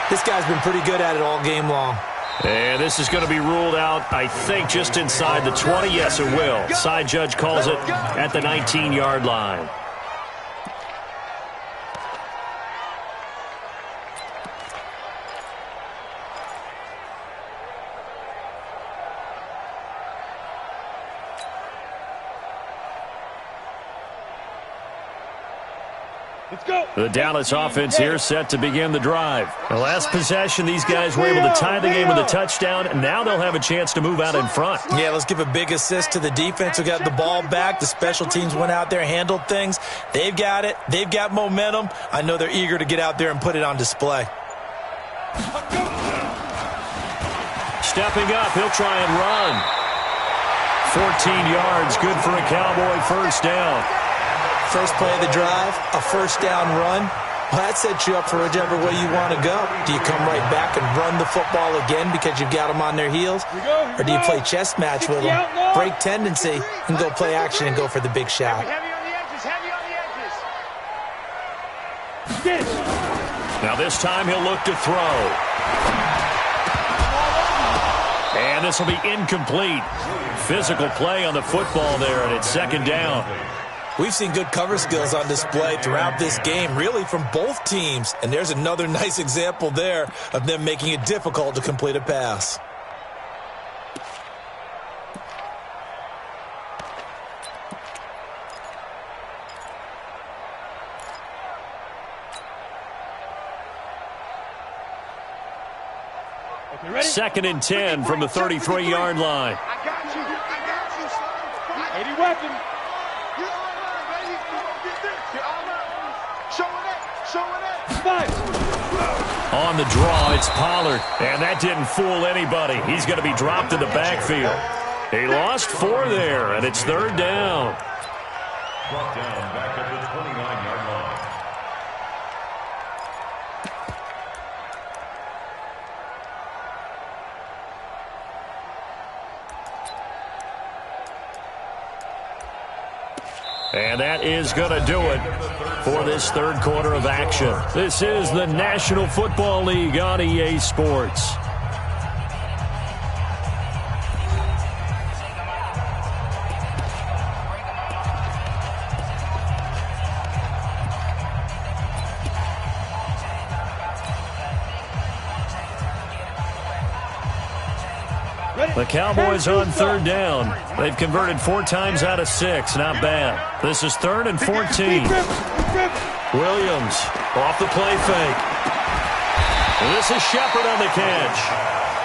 This guy's been pretty good at it all game long. And this is going to be ruled out, I think, just inside the 20. Yes, it will. Side judge calls it at the 19-yard line. Let's go. The Dallas offense here set to begin the drive. The last possession, these guys were able to tie the game with a touchdown, and now they'll have a chance to move out in front. Yeah, let's give a big assist to the defense who got the ball back. The special teams went out there, handled things. They've got it. They've got momentum. I know they're eager to get out there and put it on display. Stepping up, he'll try and run. 14 yards, good for a Cowboy first down. First play of the drive, a first down run. Well, that sets you up for whichever way you want to go. Do you come right back and run the football again because you've got them on their heels? Or do you play chess match with them, break tendency, and go play action and go for the big shot? Heavy on the edges, heavy on the edges. Now this time he'll look to throw. And this will be incomplete. Physical play on the football there, and it's 2nd down. We've seen good cover skills on display throughout this game, really from both teams. And there's another nice example there of them making it difficult to complete a pass. Okay, ready? 2nd and 10 from the 33-yard line. I got you. I got you, son. 80 weapon. You're all right, baby. You're gonna get this. You're all right. Showing it. Showing it. 5. On the draw, it's Pollard. And that didn't fool anybody. He's going to be dropped in the backfield. He lost 4 there, and it's 3rd down. Brought down back at the 29-yard line. And that is going to do it for this 3rd quarter of action. This is the National Football League on EA Sports. The Cowboys on 3rd down. They've converted 4 times out of 6. Not bad. This is 3rd and 14. Williams off the play fake. And this is Shepard on the catch.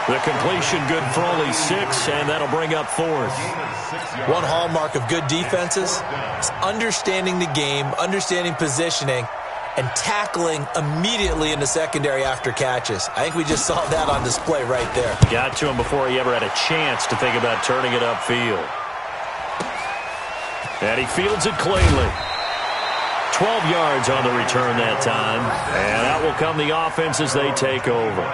The completion good for only 6, and that'll bring up 4th. One hallmark of good defenses is understanding the game, understanding positioning, and tackling immediately in the secondary after catches. I think we just saw that on display right there. Got to him before he ever had a chance to think about turning it upfield. And he fields it cleanly. 12 yards on the return that time. And out will come the offense as they take over.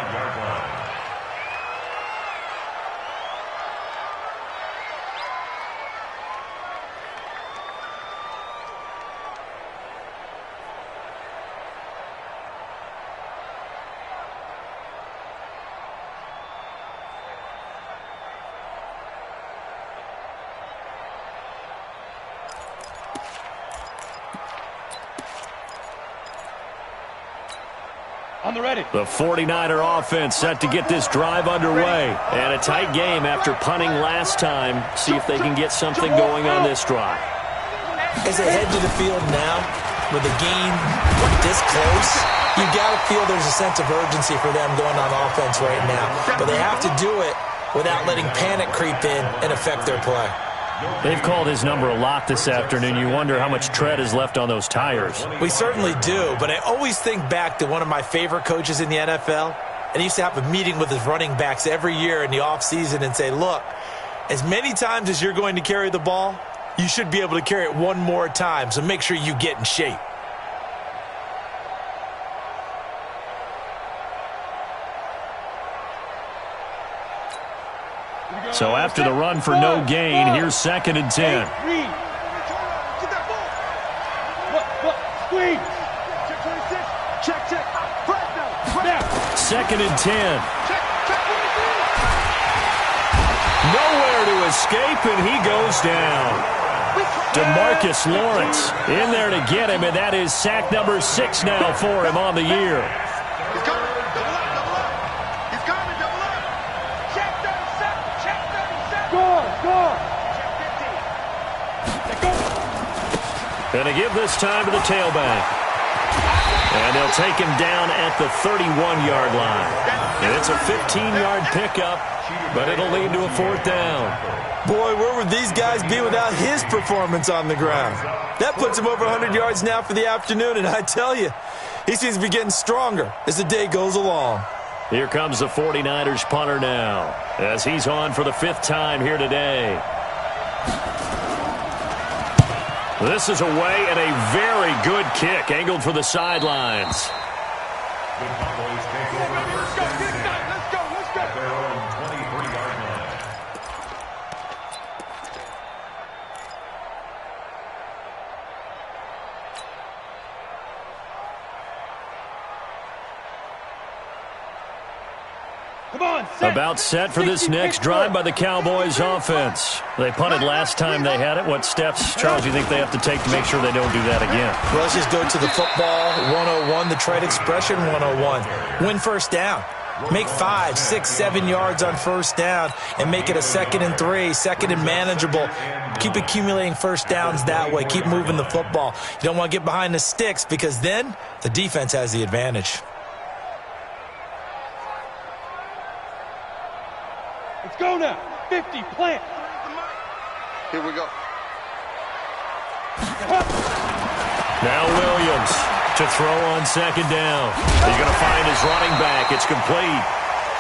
On the ready. The 49er offense set to get this drive underway. And a tight game after punting last time. See if they can get something going on this drive. As they head to the field now, with a game this close, you've got to feel there's a sense of urgency for them going on offense right now. But they have to do it without letting panic creep in and affect their play. They've called his number a lot this afternoon. You wonder how much tread is left on those tires. We certainly do, but I always think back to one of my favorite coaches in the NFL, and he used to have a meeting with his running backs every year in the offseason and say, look, as many times as you're going to carry the ball, you should be able to carry it one more time, so make sure you get in shape. So after the run for no gain, here's 2nd and 10. Squeeze. Check, check. Now. 2nd and 10. Nowhere to escape, and he goes down. DeMarcus Lawrence in there to get him, and that is sack number 6 now for him on the year. He's coming. Double up, double up. He's coming, double up. Check 37. Check 37. Score. Going to give this time to the tailback. And they'll take him down at the 31-yard line. And it's a 15-yard pickup, but it'll lead to a 4th down. Boy, where would these guys be without his performance on the ground? That puts him over 100 yards now for the afternoon, and I tell you, he seems to be getting stronger as the day goes along. Here comes the 49ers punter now, as he's on for the 5th time here today. This is away and a very good kick, angled for the sidelines. The Cowboys take over first and 10 at their own 23-yard line. Come on, set. About set for this next drive by the Cowboys offense. They punted last time they had it. What steps, Charles, do you think they have to take to make sure they don't do that again? Well, let's just go to the football 101, the trade expression 101. Win first down. Make 5, 6, 7 yards on first down and make it a 2nd and 3, 2nd and manageable. Keep accumulating first downs that way. Keep moving the football. You don't want to get behind the sticks because then the defense has the advantage. Let's go now. 50, plant. Here we go. Now Williams to throw on 2nd down. He's going to find his running back. It's complete.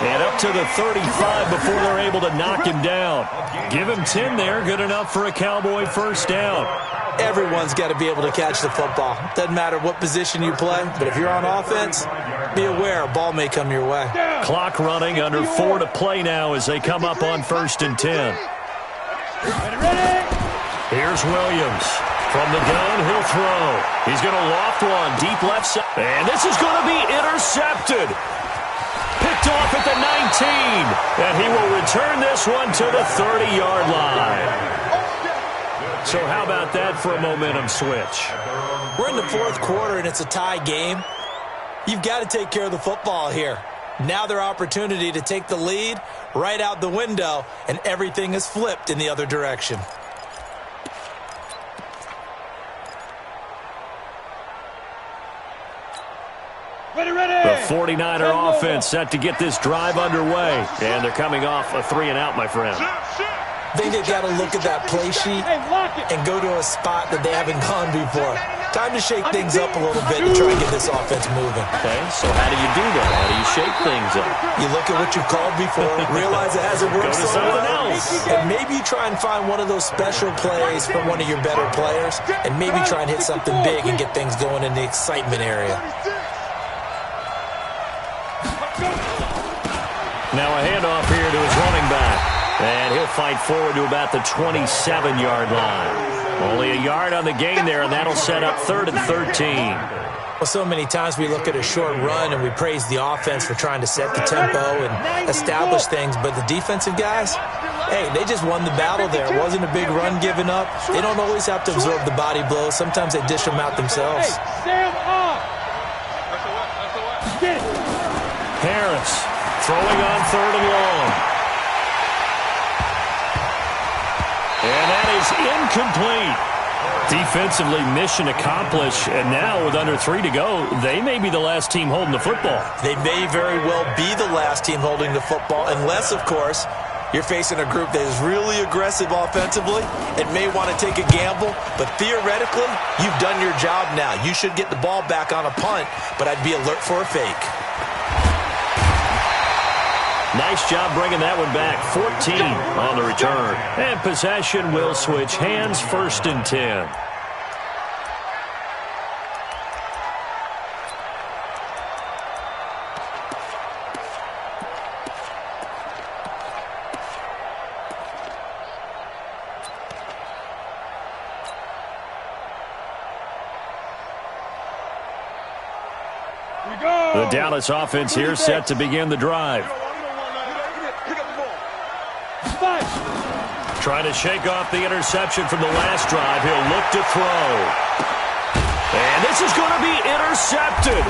And up to the 35 before they're able to knock him down. Give him 10 there. Good enough for a Cowboy first down. Everyone's got to be able to catch the football. Doesn't matter what position you play, but if you're on offense, be aware a ball may come your way. Clock running, under 4 to play now as they come up on 1st and 10. Ready. Here's Williams. From the gun, he'll throw. He's going to loft one deep left side. And this is going to be intercepted. Picked off at the 19. And he will return this one to the 30-yard line. So how about that for a momentum switch? We're in the 4th quarter, and it's a tie game. You've got to take care of the football here. Now their opportunity to take the lead right out the window, and everything is flipped in the other direction. The 49er offense set to get this drive underway. And they're coming off a 3-and-out, my friend. I think they've got to look at that play sheet and go to a spot that they haven't gone before. Time to shake things up a little bit to try and get this offense moving. Okay, so how do you do that? How do you shake things up? You look at what you've called before, realize it hasn't worked Go to so something well, else. and maybe you try and find one of those special plays from one of your better players, and maybe try and hit something big and get things going in the excitement area. Now a handoff here to his running back. And he'll fight forward to about the 27-yard line. Only a yard on the gain there, and that'll set up 3rd and 13. Well, so many times we look at a short run and we praise the offense for trying to set the tempo and establish things, but the defensive guys, hey, they just won the battle there. It wasn't a big run given up. They don't always have to absorb the body blows. Sometimes they dish them out themselves. Sam up. Get it. Harris throwing on 3rd and long. And that is incomplete. Defensively, mission accomplished. And now with under 3 to go, they may be the last team holding the football. They may very well be the last team holding the football, unless, of course, you're facing a group that is really aggressive offensively and may want to take a gamble. But theoretically, you've done your job now. You should get the ball back on a punt, but I'd be alert for a fake. Nice job bringing that one back. 14 on the return. And possession will switch hands, 1st and 10. The Dallas offense here set to begin the drive. Trying to shake off the interception from the last drive. He'll look to throw. And this is going to be intercepted.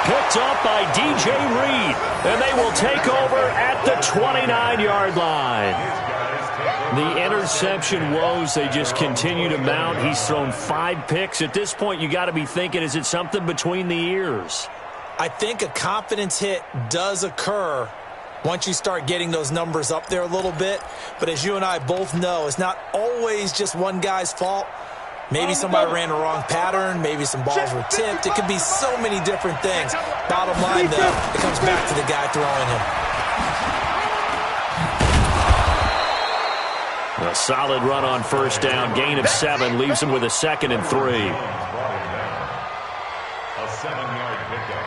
Picked up by DJ Reed. And they will take over at the 29-yard line. The interception woes, they just continue to mount. He's thrown 5 picks. At this point, you got to be thinking, is it something between the ears? I think a confidence hit does occur once you start getting those numbers up there a little bit. But as you and I both know, it's not always just one guy's fault. Maybe somebody ran the wrong pattern. Maybe some balls were tipped. It could be so many different things. Bottom line, though, it comes back to the guy throwing him. A solid run on first down. Gain of 7 leaves him with a 2nd and 3. A 7-yard pickup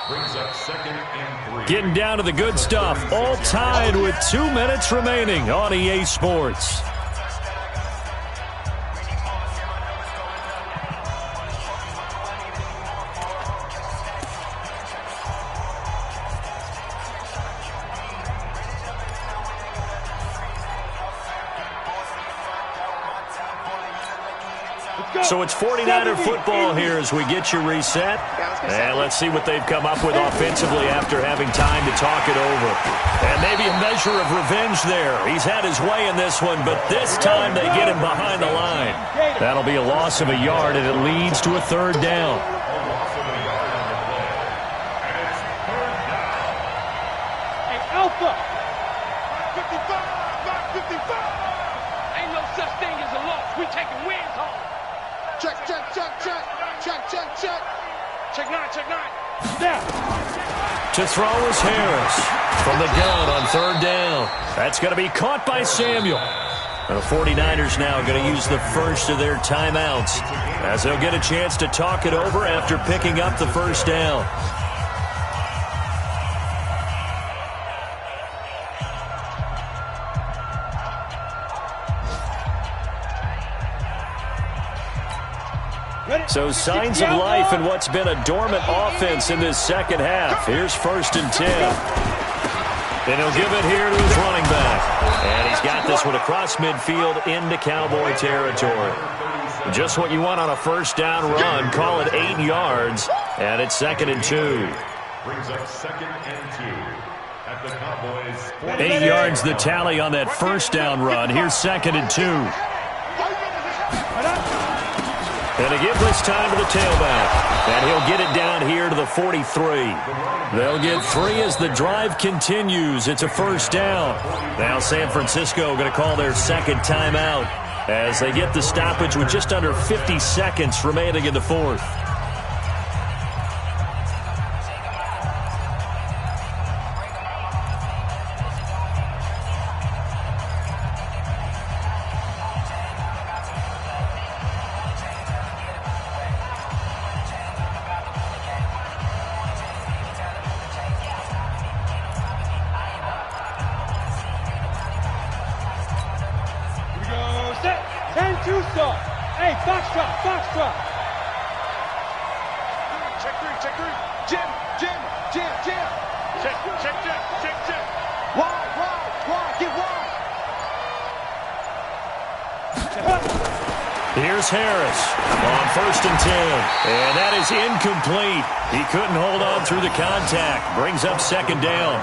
brings up 2nd and 3. Getting down to the good stuff. All tied with 2 minutes remaining on EA Sports. So it's 49er football here as we get you reset. And let's see what they've come up with offensively after having time to talk it over. And maybe a measure of revenge there. He's had his way in this one, but this time they get him behind the line. That'll be a loss of a yard, and it leads to a 3rd down. Hey, Alpha! 55! Ain't no such thing as a loss. We taking wins home. Check. Check 9. Snap. To throw is Harris from the gun on 3rd down. That's going to be caught by Samuel. And the 49ers now going to use the first of their timeouts as they'll get a chance to talk it over after picking up the first down. So signs of life in what's been a dormant offense in this second half. Here's 1st and 10. And he'll give it here to his running back. And he's got this one across midfield into Cowboy territory. Just what you want on a first down run. Call it 8 yards. And it's 2nd and 2. Brings up 2nd and 2 at the Cowboys. 8 yards the tally on that first down run. Here's 2nd and 2. And a give this time to the tailback. And he'll get it down here to the 43. They'll get 3 as the drive continues. It's a first down. Now San Francisco going to call their 2nd timeout as they get the stoppage with just under 50 seconds remaining in the 4th. Hey, Foxtrot. Check 3. Jim. Check. Wide. Get wide. Here's Harris on 1st and 10. And that is incomplete. He couldn't hold on through the contact. Brings up 2nd down.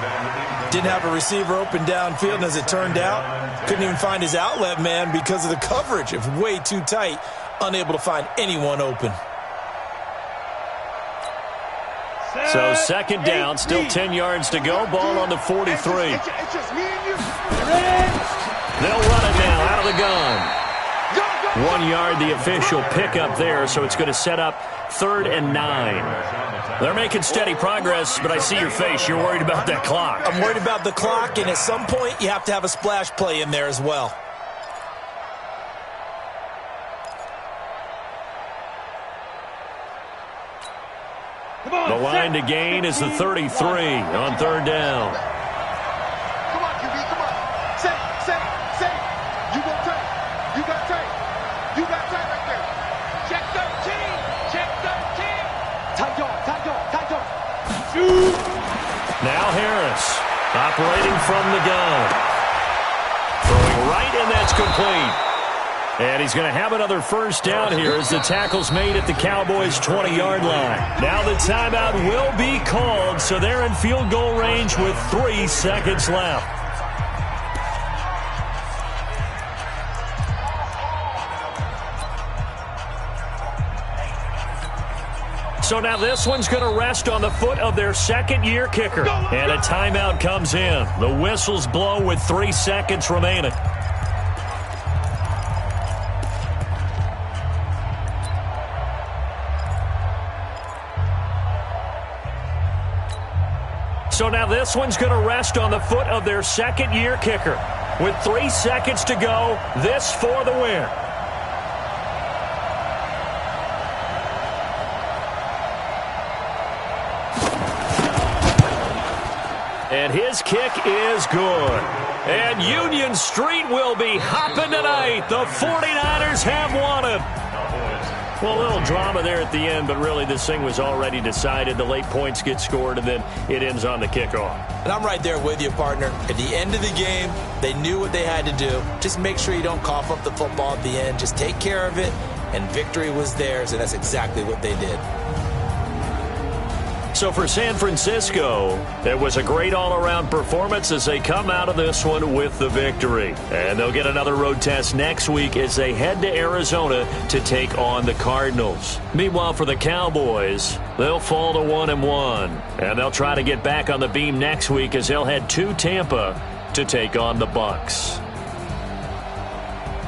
Didn't have a receiver open downfield, and as it turned out, couldn't even find his outlet man because of the coverage. It was way too tight, unable to find anyone open. So 2nd down, still 10 yards to go. Ball on the 43. It's just me and you. They'll run it now out of the gun. 1 yard, the official pickup there, so it's going to set up 3rd and 9. They're making steady progress, but I see your face. You're worried about that clock. I'm worried about the clock, and at some point, you have to have a splash play in there as well. The line to gain is the 33 on 3rd down. Come on, QB, come on. Say. You got tape. You got tape right there. Check 13. Tight yard. Now Harris, operating from the gun. Throwing right, and that's complete. And he's going to have another first down here as the tackle's made at the Cowboys' 20-yard line. Now the timeout will be called, so they're in field goal range with 3 seconds left. So now this one's going to rest on the foot of their second-year kicker. And a timeout comes in. The whistles blow with 3 seconds remaining. So now this one's going to rest on the foot of their second-year kicker. With 3 seconds to go, this for the win. And his kick is good. And Union Street will be hopping tonight. The 49ers have won it. Well, a little drama there at the end, but really this thing was already decided. The late points get scored, and then it ends on the kickoff. And I'm right there with you, partner. At the end of the game, they knew what they had to do. Just make sure you don't cough up the football at the end. Just take care of it, and victory was theirs, and that's exactly what they did. So for San Francisco, it was a great all-around performance as they come out of this one with the victory. And they'll get another road test next week as they head to Arizona to take on the Cardinals. Meanwhile, for the Cowboys, they'll fall to 1-1. And they'll try to get back on the beam next week as they'll head to Tampa to take on the Bucs.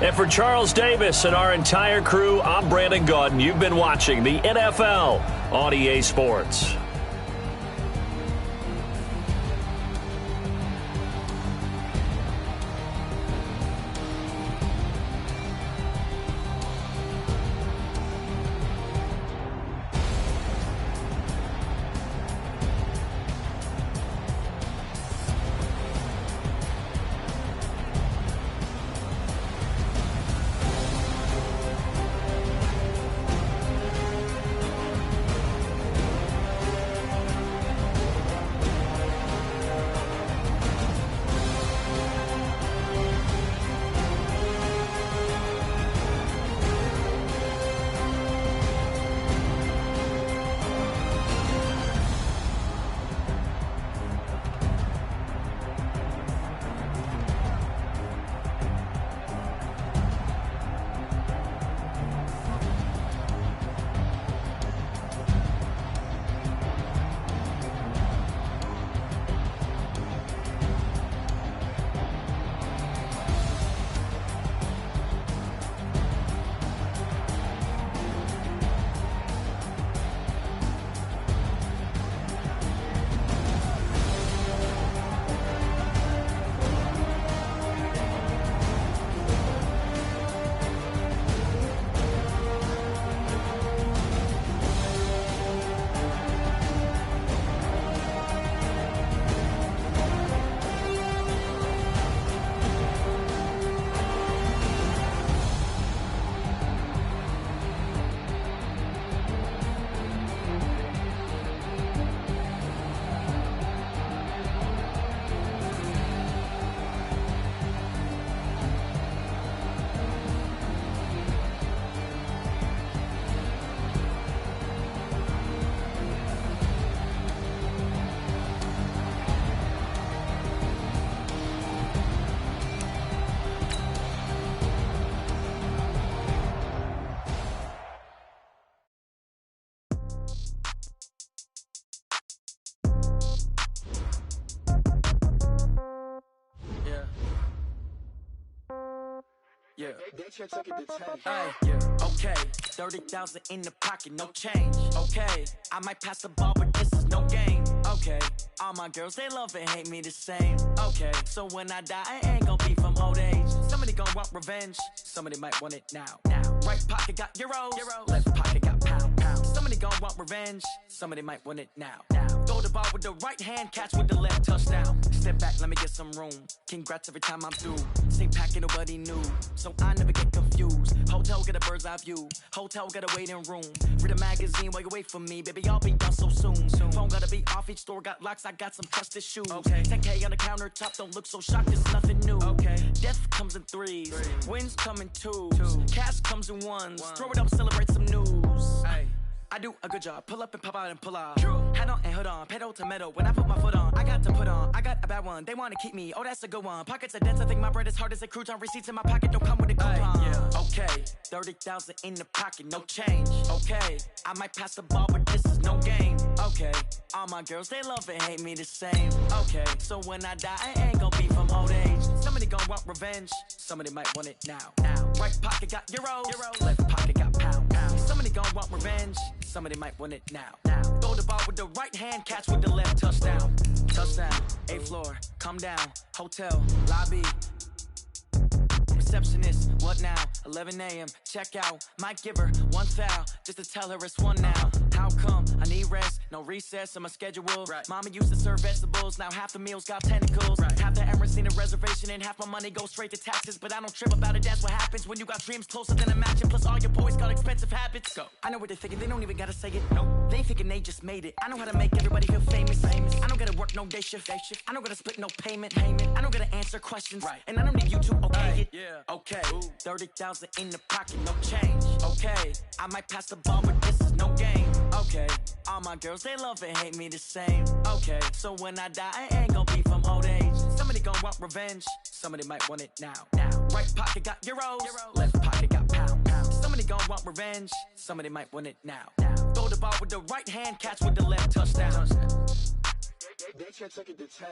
And for Charles Davis and our entire crew, I'm Brandon Gaudin. You've been watching the NFL on EA Sports. Yeah. Yeah. Okay. 30,000 in the pocket, no change. Okay. I might pass the ball, but this is no game. Okay. All my girls, they love and hate me the same. Okay. So when I die, I ain't gonna be from old age. Somebody gonna want revenge. Somebody might want it now. Right pocket got euros. Left pocket got pound. Somebody gonna want revenge. Somebody might want it now. Go the ball with the right hand, catch with the left, touchdown. Step back, let me get some room. Congrats every time I'm through. Same packet, nobody knew, so I never get confused. Hotel, get a bird's eye view. Hotel, get a waiting room. Read a magazine while you wait for me, baby, I'll be done so soon. Phone gotta be off, each store got locks, I got some trusted shoes. 10K on the countertop, don't look so shocked, it's nothing new. Death comes in threes, wins come in twos, cash comes in ones. Throw it up, celebrate some news. I do a good job, pull up and pop out and pull out. Head on and hood on, pedal to metal. When I put my foot on, I got to put on. I got a bad one, they wanna keep me, oh that's a good one. Pockets are dense, I think my bread is hard as a crouton. Receipts in my pocket don't come with a coupon. Okay, 30,000 in the pocket, no change. Okay, I might pass the ball, but this is no game. Okay, all my girls, they love and hate me the same. Okay, so when I die, I ain't gonna be from old age. Somebody gon' want revenge, somebody might want it now. Right pocket got euros, left pocket got pound. Somebody gon' want revenge, somebody might want it now. Throw the ball with the right hand, catch with the left, touchdown. Touchdown, 8th floor, come down, hotel, lobby. Receptionist, what now? 11 a.m., check out. Might give her one foul, just to tell her it's one now. How come? I need rest, no recess on my schedule. Mama used to serve vegetables, now half the meals got tentacles. Half the Emirates need a reservation and half my money goes straight to taxes. But I don't trip about it, that's what happens when you got dreams closer than a match. Plus all your boys got expensive habits. Go. I know what they're thinking, they don't even gotta say it. No, they thinking they just made it. I know how to make everybody feel famous. I don't gotta work no day shift. I don't gotta split no payment. I don't gotta answer questions. And I don't need you to okay it. Okay, 30,000 in the pocket, no change. Okay, I might pass the ball, but this is no game. Okay, all my girls, they love and hate me the same. Okay, so when I die, I ain't gonna be from old age. Somebody gon' want revenge, somebody might want it now. Right pocket got euros, left pocket got pound. Somebody gon' want revenge, somebody might want it now. Throw the ball with the right hand, catch with the left, touchdown. They can't take it to 10.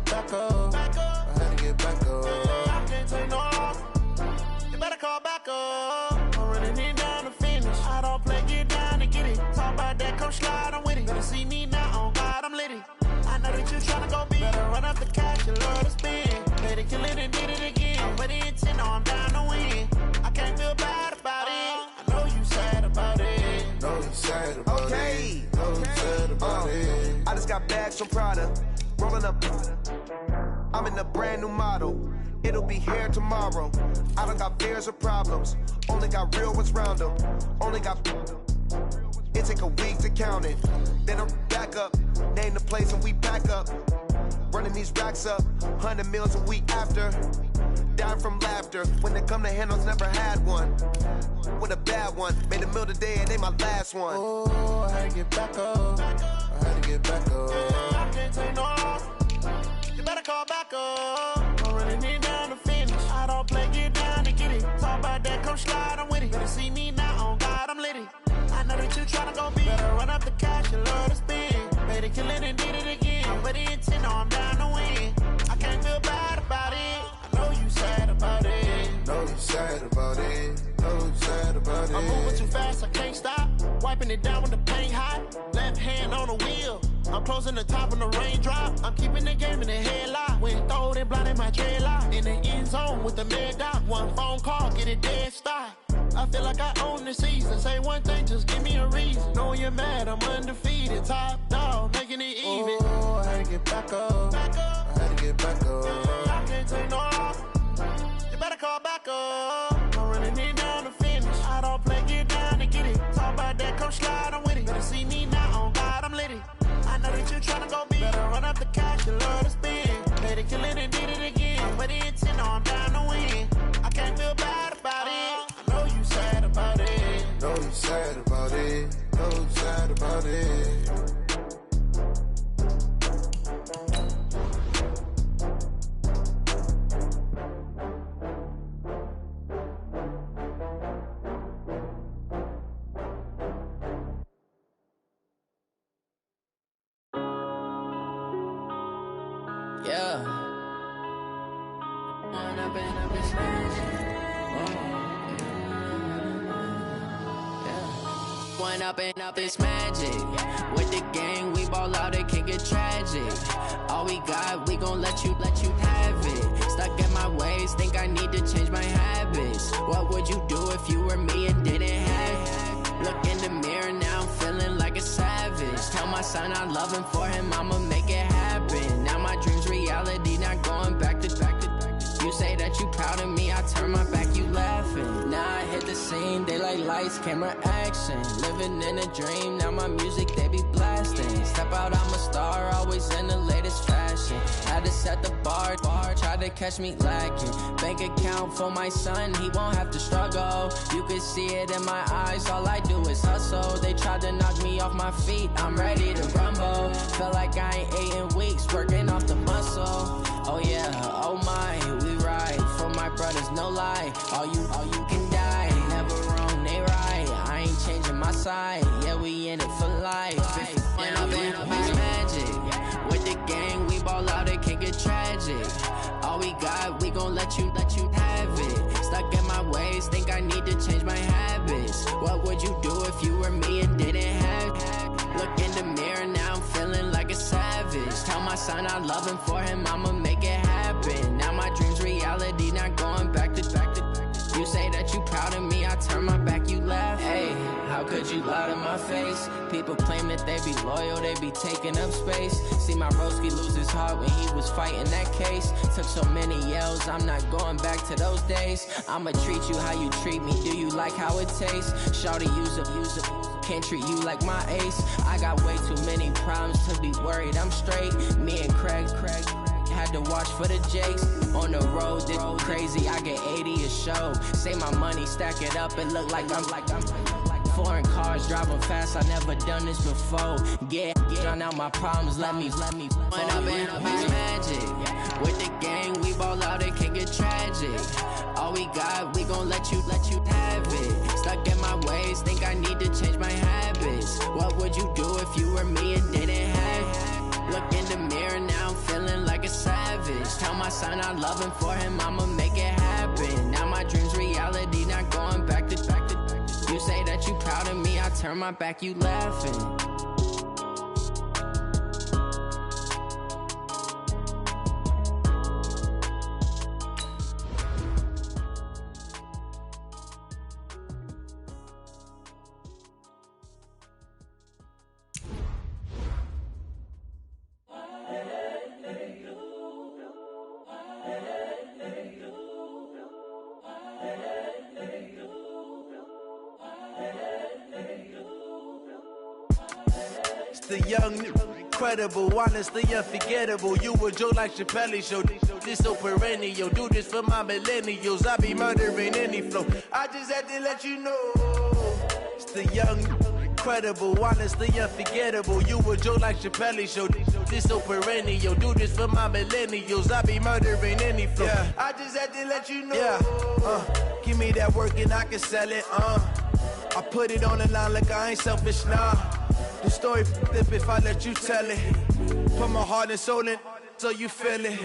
Back up. I had to get back up. I can't take no loss. You better call back up. I'm running it down to finish. I don't play, get down to get it. Talk about that, come slide, I'm with it. Better see me now, on God, I'm litty. I know that you tryna go big. Better run up the cash, you love to spend. Made it, kill it, and did it again. I'm with the intent, no, I'm down to win. I can't feel bad about it. I know you sad about it. Know you sad about it. Know you sad about it. I just got bags from Prada. Rolling up, I'm in a brand new model. It'll be here tomorrow. I don't got fears or problems. Only got real ones round them. Only got. It take a week to count it. Then I'm back up. Name the place and we pack up. Running these racks up. 100 meals a week after. Dying from laughter. When they come to handles, never had one. With a bad one. Made a meal today and they my last one. Oh, I had to get back up. I had to get back up. I can't take no loss. You better call back up. I'm running it down to finish. I don't play, get down to get it. Talk about that, come slide, I'm with it. Better see me now, on God, I'm litty. I know that you tryna go big. Better run up the cash, you love to spend. Made it, kill it, and did it again. I'm with the intent, no, I'm down to win. I can't feel bad about it. I know you sad about it. Know you sad about it. Know you sad about it. I'm moving too fast, I can't stop. Wiping it down when the paint hot. Left hand on the wheel. I'm closing the top when the raindrop. I'm keeping the game in the headlock. When throwed and blinded my dreadlock. In the end zone with the mad dot. One phone call, get it dead stop. I feel like I own the season. Say one thing, just give me a reason. Knowing you're mad, I'm undefeated. Top dog, making it even. Oh, I had to get back up. I had to get back up. I can't take no loss. You better call back up. I'm running it down to finish. I don't play, get down to get it. Talk about that, come slide, I'm with it. Better see me now, on God, I'm litty. I know that you tryna go big. Better run up the cash, you love to spend. Made it, kill it, and did it again. I'm with the intent, no, I'm down to win. I can't feel bad about it. I know you sad about it. Know you sad about it. Know you sad about it. Yeah. Went up in this magic. Went up and up this magic. With the gang, we ball out, it can get tragic. All we got, we gon' let you have it. Stuck in my ways, think I need to change my habits. What would you do if you were me and didn't have it? Look in the mirror, now I'm feeling like a savage. Tell my son I love him, for him I'ma make it happen. Now my dream's reality, not going back to. You say that you proud of me, I turn my back, you laughing. Now I hit the scene, daylight lights, camera action. Living in a dream, now my music, they be blasting. Step out, I'm a star, always in the latest fashion. Had to set the bar, tried to catch me lacking. Bank account for my son, he won't have to struggle. You can see it in my eyes, all I do is hustle. They tried to knock me off my feet, I'm ready to rumble. Feel like I ain't ate in weeks, working off the muscle. Oh yeah, oh my, we ride for my brothers, no lie. All you can die, never wrong, they right. I ain't changing my side, yeah, we in it for life. And I've been magic. With the gang, we ball out, it can get tragic. All we got, we gon' let you have it. Stuck in my ways, think I need to change my habits. What would you do if you were me and didn't have it? Look in the mirror, now I'm feeling like a savage. Tell my son I love him, for him I'ma make it happen. Now my dream's reality, not going back to. You say that you proud of me, I turn my back, you laugh. Hey, how could you lie to my face? People claim that they be loyal, they be taking up space. See my broski lose his heart when he was fighting that case. Took so many yells, I'm not going back to those days. I'ma treat you how you treat me, do you like how it tastes? Shawty, use up. Can't treat you like my ace. I got way too many problems to be worried, I'm straight. Me and Craig had to watch for the Jakes. On the road, this crazy, I get 80 a show. Say my money, stack it up, it look like I'm foreign cars, driving fast, I never done this before. Get drown out my problems, let me Went up in this magic. With the gang, we ball out, it can get tragic. All we got, we gon' let you have it. Stuck in my ways, think I need to change my habits. What would you do if you were me and didn't have it? Look in the mirror, now I'm feeling like a savage. Tell my son I love him, for him I'ma make it happen. Now my dream's reality, not going back to. You say that you proud of me, I turn my back, you laughing. The young, incredible, honestly unforgettable. You a joke like Chappelle Show. This so perennial. Do this for my millennials. I be murdering any flow. I just had to let you know. It's the young, incredible, honestly unforgettable. You a joke like Chappelle Show. This so perennial. Do this for my millennials. I be murdering any flow. Yeah. I just had to let you know. Yeah. Give me that work and I can sell it. I put it on the line like I ain't selfish, nah. The story f***ed if I let you tell it. Put my heart and soul in so you feel it.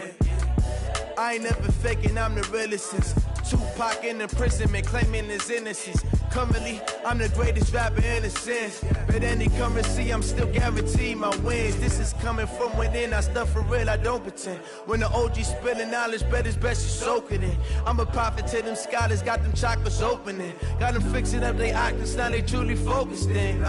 I ain't never faking, I'm the realest since Tupac in imprisonment, claiming his innocence. Currently, I'm the greatest rapper in a sense. But any currency, I'm still guaranteed my wins. This is coming from within, I stuff for real, I don't pretend. When the OG spilling knowledge, bet it's best you soak it in. I'm a prophet to them scholars, got them chakras opening. Got them fixing up their octaves, now they truly focused in.